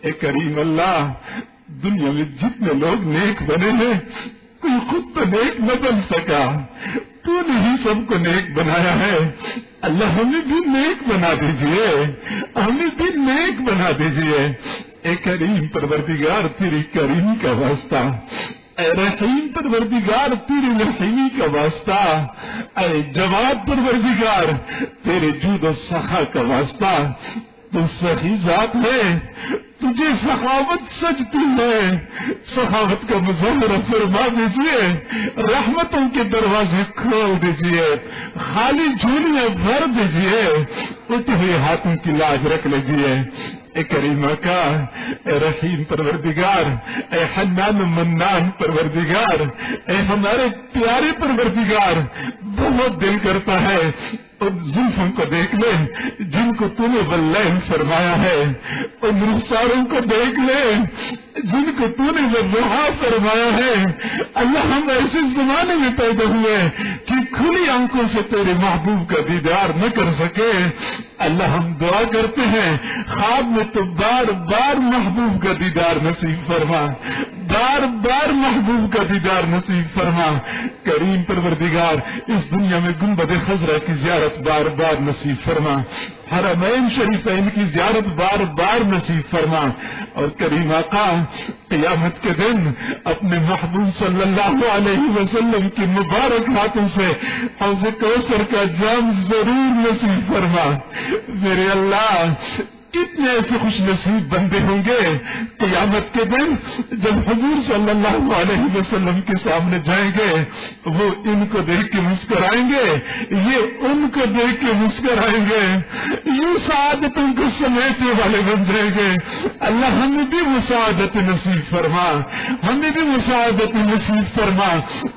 [SPEAKER 2] اے کریم اللہ، دنیا میں جتنے لوگ نیک بنے ہیں، کوئی خود تو نیک نہ بن سکا، تو نے ہی سب کو نیک بنایا ہے. اللہ، ہمیں بھی نیک بنا دیجئے، ہمیں بھی نیک بنا دیجئے. اے کریم پروردگار، تیری کریمی کا واسطہ، اے رحیم پروردگار، تیری رحیمی کا واسطہ، اے جواد پروردگار، تیرے جود و سخا کا واسطہ. تو سخی ذات ہے، تجھے سخاوت سجتی ہے، سخاوت کا مظاہرہ فرما دیجئے، رحمتوں کے دروازے کھول دیجئے، خالی جھولیاں بھر دیجئے، اٹھے ہوئے ہاتھوں کی لاج رکھ لیجئے۔ اے کریم کا، اے رحیم پروردگار، اے حنان منان پروردگار، اے ہمارے پیارے پروردگار، بہت دل کرتا ہے ان زلفوں کو دیکھ لے جن کو تو نے واللیل فرمایا ہے، ان رخساروں کو دیکھ لے جن کو تو نے والضحیٰ فرمایا ہے۔ اللہ ہم ایسے زمانے میں پیدا ہوئے کہ کھلی آنکھوں سے تیرے محبوب کا دیدار نہ کر سکے۔ اللہ ہم دعا کرتے ہیں خواب میں تو بار بار محبوب کا دیدار نصیب فرما، بار بار محبوب کا دیدار نصیب فرما۔ کریم پروردگار، اس دنیا میں گنبد خضرا کی زیارت بار بار نصیب فرما، حرمین شریفین کی زیارت بار بار نصیب فرما، اور کریم آقا قیامت کے دن اپنے محبوب صلی اللہ علیہ وسلم کی مبارک ہاتھوں سے حوض کوثر کا جام ضرور نصیب فرما۔ میرے اللہ، کتنے ایسے خوش نصیب بندے ہوں گے قیامت کے دن جب حضور صلی اللہ علیہ وسلم کے سامنے جائیں گے، وہ ان کو دیکھ کے مسکرائیں گے، یہ ان کو دیکھ کے مسکرائیں گے، یوں سعادتوں کو سمیٹنے والے بن جائیں گے۔ اللہ ہمیں بھی وہ سعادت نصیب فرما، ہمیں بھی وہ سعادت نصیب فرما۔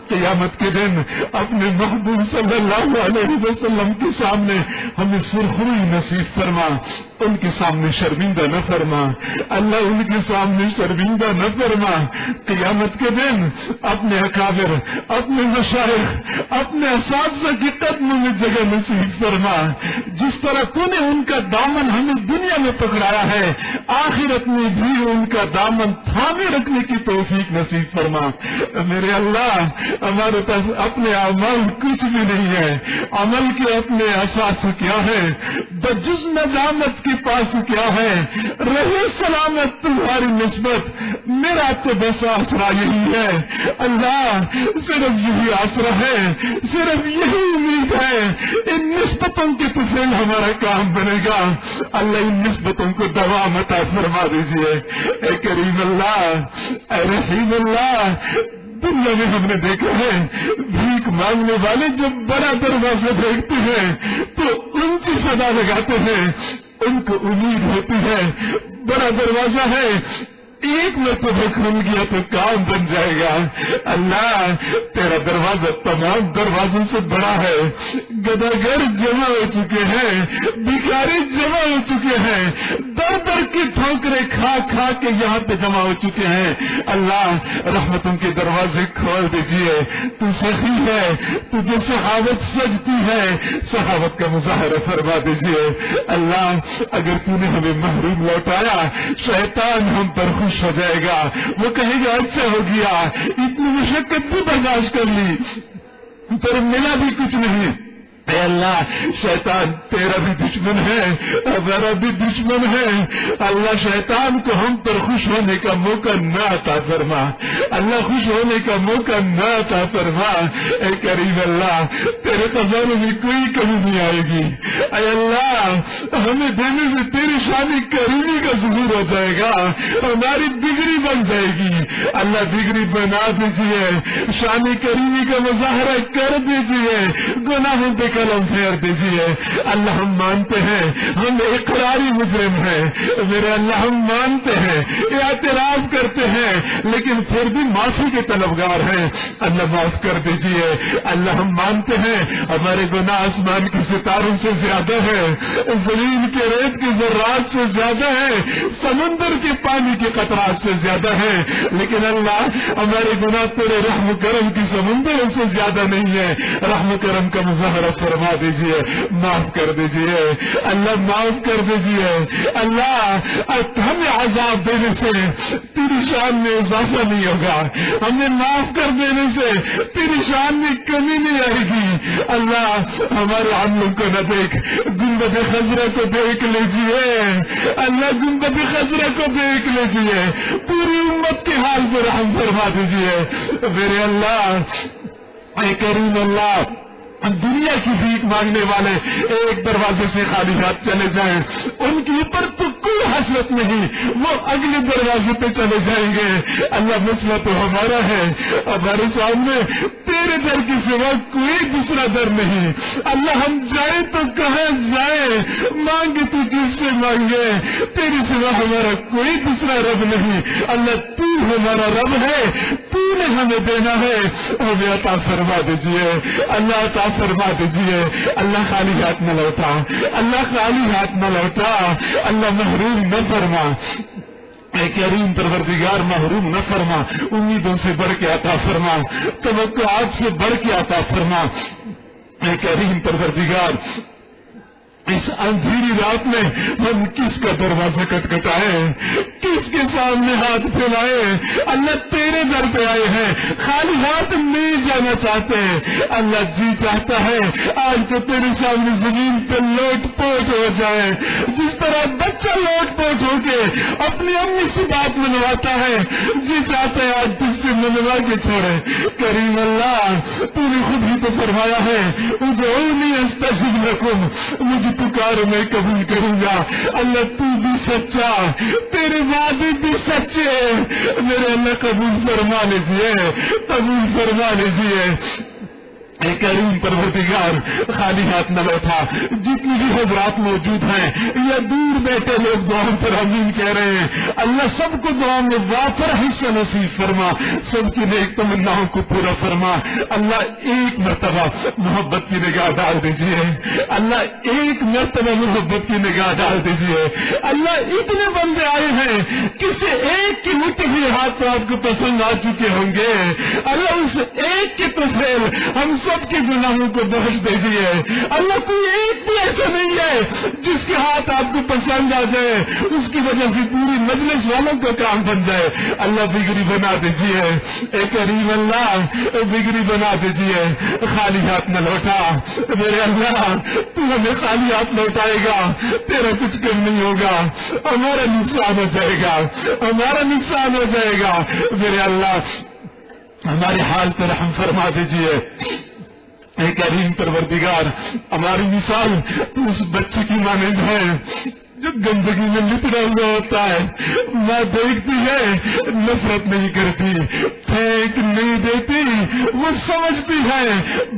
[SPEAKER 2] قیامت کے دن اپنے محبوب صلی اللہ علیہ وسلم کے سامنے ہمیں سرخروئی نصیب فرما، ان کے سامنے شرمندہ نہ فرما، اللہ ان کے سامنے شرمندہ نہ فرما۔ قیامت کے دن اپنے اکابر، اپنے مشائخ، اپنے اساتذہ کے قدموں میں جگہ نصیب فرما، جس طرح تو نے ان کا دامن ہمیں دنیا میں پکڑایا ہے، آخرت میں بھی ان کا دامن تھامے رکھنے کی توفیق نصیب فرما۔ میرے اللہ، ہمارے پاس اپنے اعمال کچھ بھی نہیں ہے، عمل کے اپنے اساس کیا ہے، بجز ندامت کے پاس کیا ہے، رہے سلامت تمہاری نسبت، میرا تو بس آسرا یہی ہے۔ اللہ، صرف یہی آسرا ہے، صرف یہی امید ہے، ان نسبتوں کے طفیل ہمارا کام بنے گا۔ اللہ ان نسبتوں کو دوام عطا فرما دیجئے۔ اے کریم اللہ، اے رحیم اللہ، دنیا میں ہم نے دیکھا ہے بھیک مانگنے والے جب بڑا دروازہ دیکھتے ہیں تو اونچی صدا لگاتے ہیں، ان کو امید ہوتی ہے بڑا دروازہ ہے، ایک مرتبہ کھل گیا تو کام بن جائے گا۔ اللہ، تیرا دروازہ تمام دروازوں سے بڑا ہے، گداگر جمع ہو چکے ہیں، بھکاری جمع ہو چکے ہیں، در در کی ٹھوکریں کھا کھا کے یہاں پہ جمع ہو چکے ہیں۔ اللہ، رحمتوں کے دروازے کھول دیجئے، تو سخی ہے، تجھے سخاوت سجتی ہے، سخاوت کا مظاہرہ فرما دیجئے۔ اللہ، اگر تو نے ہمیں محروم لوٹایا، شیطان ہم پر خوش ہو جائے گا، وہ کہے گا اچھا ہو گیا، اتنی مشقت بھی برداشت کر لی پر ملا بھی کچھ نہیں۔ اے اللہ، شیطان تیرا بھی دشمن ہے، ہمارا بھی دشمن ہے۔ اللہ، شیطان کو ہم پر خوش ہونے کا موقع نہ عطا فرما، اللہ خوش ہونے کا موقع نہ عطا فرما۔ اے کریم اللہ، تیرے خزانے میں کوئی کمی نہیں آئے گی۔ اے اللہ، ہمیں دینے سے تیری شان کریمی کا ظہور ہو جائے گا، ہماری ڈگری بن جائے گی۔ اللہ، ڈگری بنا دیجیے، شان کریمی کا مظاہرہ کر دیجیے، گناہوں پہ قلم پھیر دیجیے۔ اللہ، ہم مانتے ہیں ہم اقراری مجرم ہیں، میرے اللہ ہم مانتے ہیں، اعتراف کرتے ہیں، لیکن پھر بھی معافی کے طلبگار ہیں۔ اللہ معاف کر دیجیے۔ اللہ، ہم مانتے ہیں ہمارے گناہ آسمان کے ستاروں سے زیادہ ہے، زمین کے ریت کے ذرات سے زیادہ ہے، سمندر کے پانی کے قطرات سے زیادہ ہے، لیکن اللہ، ہمارے گناہ تیرے رحم کرم کی سمندروں سے زیادہ نہیں ہے۔ رحم کرم کا مظاہرہ فرما دیجئے، معاف کر دیجئے۔ اللہ، معاف کر دیجئے۔ اللہ، ہمیں عذاب دینے سے تیری شان میں اضافہ نہیں ہوگا، ہمیں معاف کر دینے سے تیری شان میں کمی نہیں آئے گی۔ اللہ، ہمارے عملوں کو نہ دیکھ، گنبد خضرا کو دیکھ لیجئے۔ اللہ، گنبد خضرا کو دیکھ لیجئے، پوری امت کے حال پر رحم فرما دیجئے۔ میرے اللہ، اے کریم اللہ، دنیا کی بھیک مانگنے والے ایک دروازے سے خالی ہاتھ چلے جائیں، ان کے اوپر تو کوئی حسرت نہیں، وہ اگلے دروازے پہ چلے جائیں گے۔ اللہ مسئلہ تو ہمارا ہے، ہمارے سامنے تیرے در کے سوا کوئی دوسرا در نہیں۔ اللہ ہم جائیں تو کہاں جائیں، مانگے تو کس سے مانگے، تیرے سوا ہمارا کوئی دوسرا رب نہیں۔ اللہ تو ہمارا رب ہے، تو نے ہمیں دینا ہے، ہمیں عطا فرما دیجیے، اللہ عطا فرما دیجیے۔ اللہ خالی ہاتھ نہ لوٹا، اللہ خالی ہاتھ نہ لوٹا، اللہ محروم نہ فرما، اے کریم پروردگار محروم نہ فرما، امیدوں سے بڑھ کے عطا فرما، توقعات سے بڑھ کے عطا فرما۔ اے کریم پروردگار اس اندھیری رات میں ہم کس کا دروازہ کٹکھٹائے، کس کے سامنے ہاتھ پھیلائے؟ اللہ تیرے در پہ آئے ہیں، خالی ہاتھ نہیں جانا چاہتے۔ اللہ جی چاہتا ہے آج تو تیرے سامنے زمین پہ لوٹ پوٹ ہو جائے، جس طرح بچہ لوٹ پوٹ ہو کے اپنی امی سے بات منواتا ہے، جی چاہتا ہے آج تجھ سے منوا کے چھوڑے۔ کریم اللہ تو نے خود ہی تو فرمایا ہے ادعونی استجب لکم، مجھے پکارو میں قبول کروں گا۔ اللہ تو بھی سچا، تیرے وعدے بھی سچے، میرے اللہ قبول فرما لیجیے، قبول فرما لیجیے۔ اے کریم پروردگار خالی ہاتھ نہ لوٹا، جتنی بھی حضرات موجود ہیں یا دور بیٹھے لوگ دعاؤں پر آمین کہہ رہے ہیں، اللہ سب کو دعاؤں میں وافر حصہ نصیب فرما، سب کی نیک تمناؤں کو پورا فرما۔ اللہ ایک مرتبہ محبت کی نگاہ ڈال دیجیے، اللہ ایک مرتبہ محبت کی نگاہ ڈال دیجیے۔ اللہ اتنے بندے آئے ہیں، کسی ایک کی مٹی ہوئی ہاتھ تو آپ کو پسند آ چکے ہوں گے، اللہ اس ایک کے تو فیل ہم سب کے گناہوں کو بخش دیجیے۔ اللہ کوئی ایک بھی ایسا نہیں ہے جس کے ہاتھ آپ کو پسند آ جائے، اس کی وجہ سے پوری مجلس والوں کا کام بن جائے۔ اللہ بگڑی بنا دیجیے، اے کریم اللہ بگڑی بنا دیجیے۔ خالی ہاتھ نہ لوٹا میرے اللہ، تو ہمیں خالی ہاتھ لوٹائے گا، تیرا کچھ کم نہیں ہوگا، ہمارا نقصان ہو جائے گا، ہمارا نقصان ہو جائے گا۔ میرے اللہ ہمارے حال پر رحم فرما دیجیے۔ اے کریم پروردگار ہماری مثال اس بچے کی مانند ہے جو گندگی میں لپٹا ہوا ہوتا ہے، ماں دیکھتی ہے نفرت نہیں کرتی، پھینک نہیں دیتی، وہ سمجھتی ہے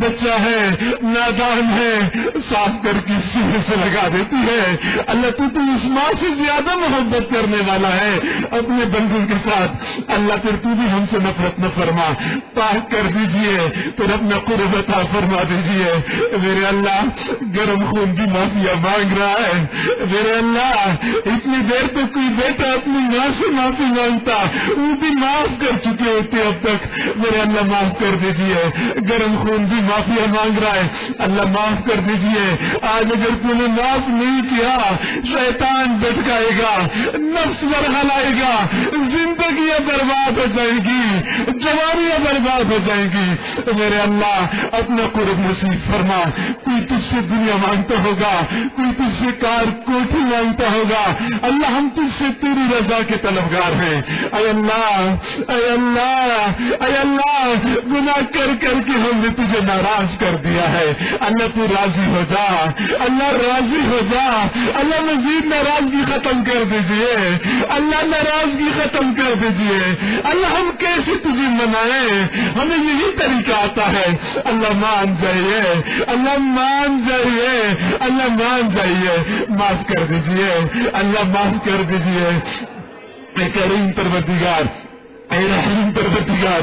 [SPEAKER 2] بچہ ہے نادان ہے، صاف کر کے سینے سے لگا دیتی ہے۔ اللہ تو اس ماں سے زیادہ محبت کرنے والا ہے اپنے بندوں کے ساتھ۔ اللہ پھر تو بھی ہم سے نفرت نہ فرما، پاک کر دیجئے، پھر اپنا قرب عطا فرما دیجئے۔ میرے اللہ گرم خون کی معافیا مانگ رہا ہے، میرے اللہ اتنی دیر تو کوئی بیٹا اپنی ماں سے معافی مانگتا، وہ بھی معاف کر چکے ہوتے اب تک، میرے اللہ معاف کر دیجئے۔ گرم خون بھی معافیا مانگ رہا ہے، اللہ معاف کر دیجئے۔ آج اگر تم نے معاف نہیں کیا شیطان بھٹکائے گا، نفس برہلائے گا، زندگیاں برباد ہو جائیں گی، جوانیاں برباد ہو جائیں گی۔ میرے اللہ اپنا قرب نصیب فرما۔ کوئی تجھ سے دنیا مانگتا ہوگا، کوئی تجھ سے کار کوٹھی مانگتا ہوگا، اللہ ہم تجھ سے تیری رضا کے طلبگار ہیں۔ اے اللہ اے اللہ اے اللہ گناہ کر کر کے ہم نے تجھے ناراض کر دیا ہے، اللہ تو راضی ہو جا، اللہ راضی ہو جا، اللہ مزید ناراضگی ختم کر دیجئے، اللہ ناراضگی ختم کر دیجئے۔ اللہ ہم کیسے تجھے منائیں، ہمیں یہی طریقہ آتا ہے۔ اللہ مان جائیے، اللہ مان جائیے، اللہ مان جائیے، معاف کر دیجئے، اللہ معاف کر دیجئے۔ اے کریم پروردگار اے رحیم پروردگار،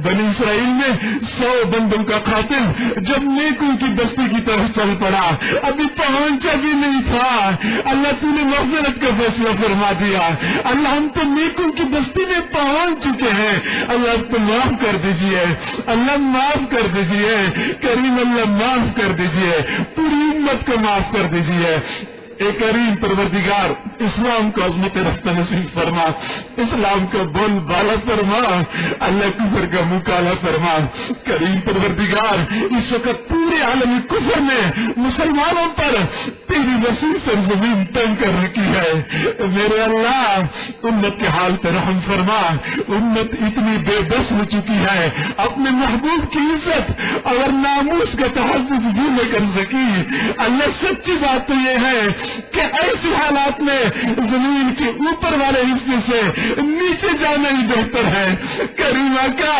[SPEAKER 2] بنی اسرائیل میں 100 بندوں کا قاتل جب نیکوں کی بستی کی طرف چل پڑا، ابھی پہنچا بھی نہیں تھا، اللہ تو نے مغفرت کا فیصلہ فرما دیا۔ اللہ ہم تو نیکوں کی بستی میں پہنچ چکے ہیں، اللہ تو معاف کر دیجئے، اللہ معاف کر دیجئے، کریم اللہ معاف کر دیجئے، پوری امت کو معاف کر دیجئے۔ اے کریم پروردگار اسلام کو عظمت رفتہ نصیب فرما، اسلام کا بول بالا فرما، اللہ کفر کا منہ کالا فرما۔ کریم پروردگار، اس وقت پورے عالمی کفر میں مسلمانوں پر تیری وسیع سرزمین تنگ کر رکھی ہے، میرے اللہ امت کے حال پر رحم فرما۔ امت اتنی بے بس ہو چکی ہے، اپنے محبوب کی عزت اور ناموس کا تحفظ بھی نہیں کر سکی۔ اللہ سچی بات تو یہ ہے کہ ایسے حالات میں زمین کے اوپر والے حصے سے نیچے جانا ہی بہتر ہے۔ کریمہ کا،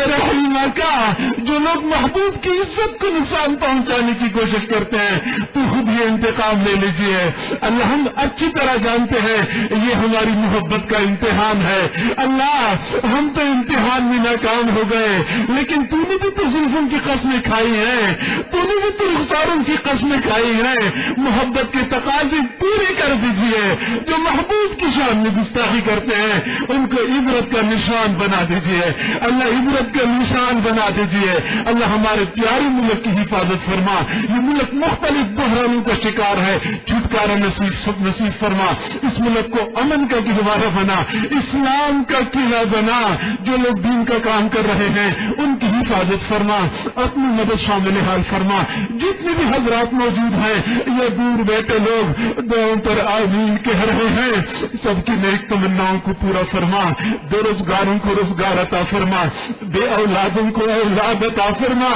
[SPEAKER 2] رحیمہ کا، جو لوگ محبوب کی عزت کو نقصان پہنچانے کی کوشش کرتے ہیں تو خود یہ انتقام لے لیجیے۔ اللہ ہم اچھی طرح جانتے ہیں یہ ہماری محبت کا امتحان ہے، اللہ ہم تو امتحان میں ناکام ہو گئے، لیکن تو نے بھی تو زلفوں کی قسمیں کھائی ہیں، تو نے بھی تو رخساروں کی قسمیں کھائی ہیں۔ محبت کے تقاضے پورے کر دیجیے، جو محبوب کی شان میں گستاخی کرتے ہیں ان کو عبرت کا نشان بنا دیجیے، اللہ عبرت کا نشان بنا دیجیے۔ اللہ ہمارے پیارے ملک کی حفاظت فرما، یہ ملک مختلف بحرانوں کا شکار ہے، چھٹکارا نصیب فرما، اس ملک کو امن کا گہوارہ بنا، اسلام کا قلعہ بنا، جو لوگ دین کا کام کر رہے ہیں ان کی حفاظت فرما، اپنی مدد شامل حال فرما۔ جتنے بھی حضرات موجود ہیں یا دور بیٹھے لوگ دعاؤں پر آمین کہہ رہے ہیں، سب کی نیک تمناؤں کو پورا فرما، بے روزگاروں کو روزگار عطا فرما، بے اولادوں کو اولاد عطا فرما۔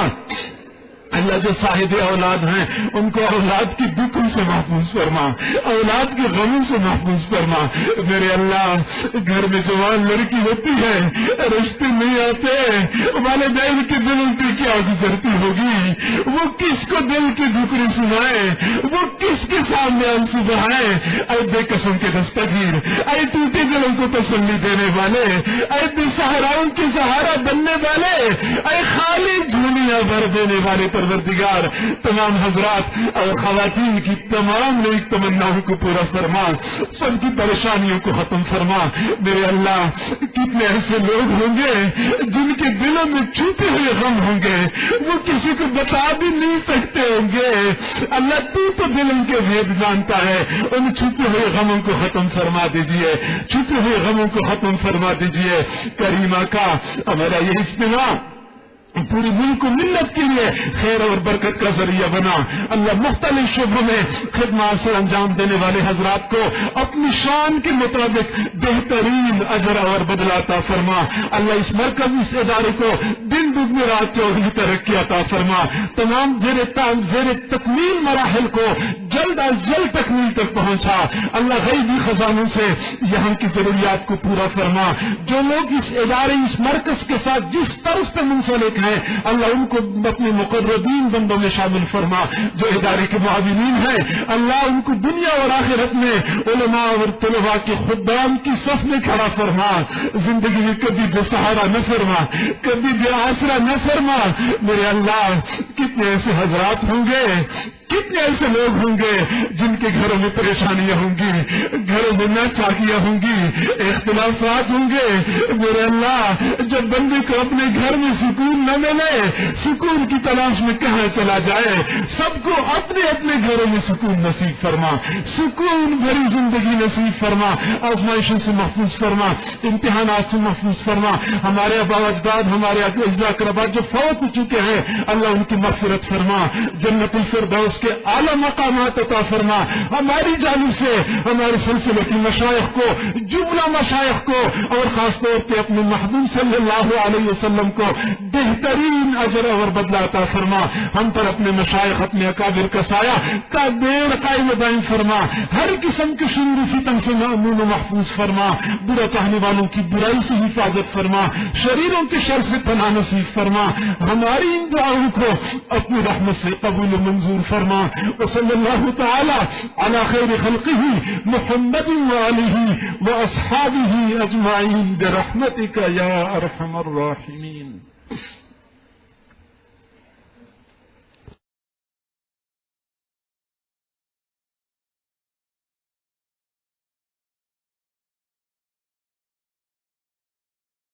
[SPEAKER 2] اللہ جو صاحب اولاد ہیں ان کو اولاد کی دکھوں سے محفوظ فرما، اولاد کے غموں سے محفوظ فرما۔ میرے اللہ گھر میں جوان لڑکی ہوتی ہے، رشتے نہیں آتے، والدین کے دلوں پہ کیا گزرتی ہوگی، وہ کس کو دل کی دکھڑی سنائے، وہ کس کے سامنے آنسو بہائے۔ اے بے قسم کے دستگیر، اے ٹوٹے دلوں کو تسلی دینے والے، اے بے سہاراؤں کے سہارا بننے والے، اے خالی جھولیاں بھر دینے والے پروردگار، تمام حضرات اور خواتین کی تمام نیک تمناؤں کو پورا فرما، سب کی پریشانیوں کو ختم فرما۔ میرے اللہ کتنے ایسے لوگ ہوں گے جن کے دلوں میں چھپے ہوئے غم ہوں گے، وہ کسی کو بتا بھی نہیں سکتے ہوں گے۔ اللہ تو دلوں کے بھید جانتا ہے، ان چھپے ہوئے غموں کو ختم فرما دیجیے، چھپے ہوئے غموں کو ختم فرما دیجیے۔ کریمہ کا ہمارا یہ اجتماع پوری ملک کو ملت کے لیے خیر اور برکت کا ذریعہ بنا۔ اللہ مختلف شعبوں میں خدمات سے انجام دینے والے حضرات کو اپنی شان کے مطابق بہترین اجر اور بدلہ عطا فرما۔ اللہ اس مرکز اس ادارے کو دن دگنی رات چوگنی ترقی عطا فرما۔ تمام زیر تکمیل مراحل کو جلد از جلد تکمیل تک پہنچا۔ اللہ غیبی خزانوں سے یہاں کی ضروریات کو پورا فرما۔ جو لوگ اس ادارے اس مرکز کے ساتھ جس طرز پہ منسلک ہیں اللہ ان کو اپنے مقربین بندوں میں شامل فرما۔ جو ادارے کے معاونین ہیں اللہ ان کو دنیا اور آخرت میں علماء اور طلباء کے خدام کی صف میں کھڑا فرما۔ زندگی میں کبھی بے سہارا نہ فرما، کبھی بے آسرا نہ فرما۔ میرے اللہ کتنے ایسے حضرات ہوں گے، کتنے ایسے لوگ ہوں گے جن کے گھروں میں پریشانیاں ہوں گی، گھروں میں ناچاکیاں ہوں گی، اختلافات ہوں گے۔ میرے اللہ جب بندے کو اپنے گھر میں سکون نہ ملے، سکون کی تلاش میں کہاں چلا جائے، سب کو اپنے اپنے گھروں میں سکون نصیب فرما، سکون بھری زندگی نصیب فرما، آزمائشوں سے محفوظ فرما، امتحانات سے محفوظ فرما۔ ہمارے آبا اجداد، ہمارے اعزاء اقربا جو فوت ہو چکے ہیں اللہ ان کی مغفرت فرما، جنت الفردوس کے اعلی مقامات عطا فرما۔ ہماری جانب سے ہمارے سلسلے کی مشائخ کو، جملہ مشائخ کو اور خاص طور پہ اپنے محبوب صلی اللہ علیہ وسلم کو بہترین اجر اور بدلہ عطا فرما۔ ہم پر اپنے مشائخ، اپنے اکابر کا سایہ کا دیر قائم دائم فرما۔ ہر قسم کے شرور فتن سے مأمون و محفوظ فرما۔ برا چاہنے والوں کی برائی سے حفاظت فرما، شریروں کے شر سے پناہ نصیب فرما۔ ہماری ان دعاؤں کو اپنی رحمت سے قبول و منظور فرما۔ وصلی اللہ تعالی علی خیر خلقہ محمد وآلہ واصحابہ اجمعین برحمتک یا ارحم الراحمین۔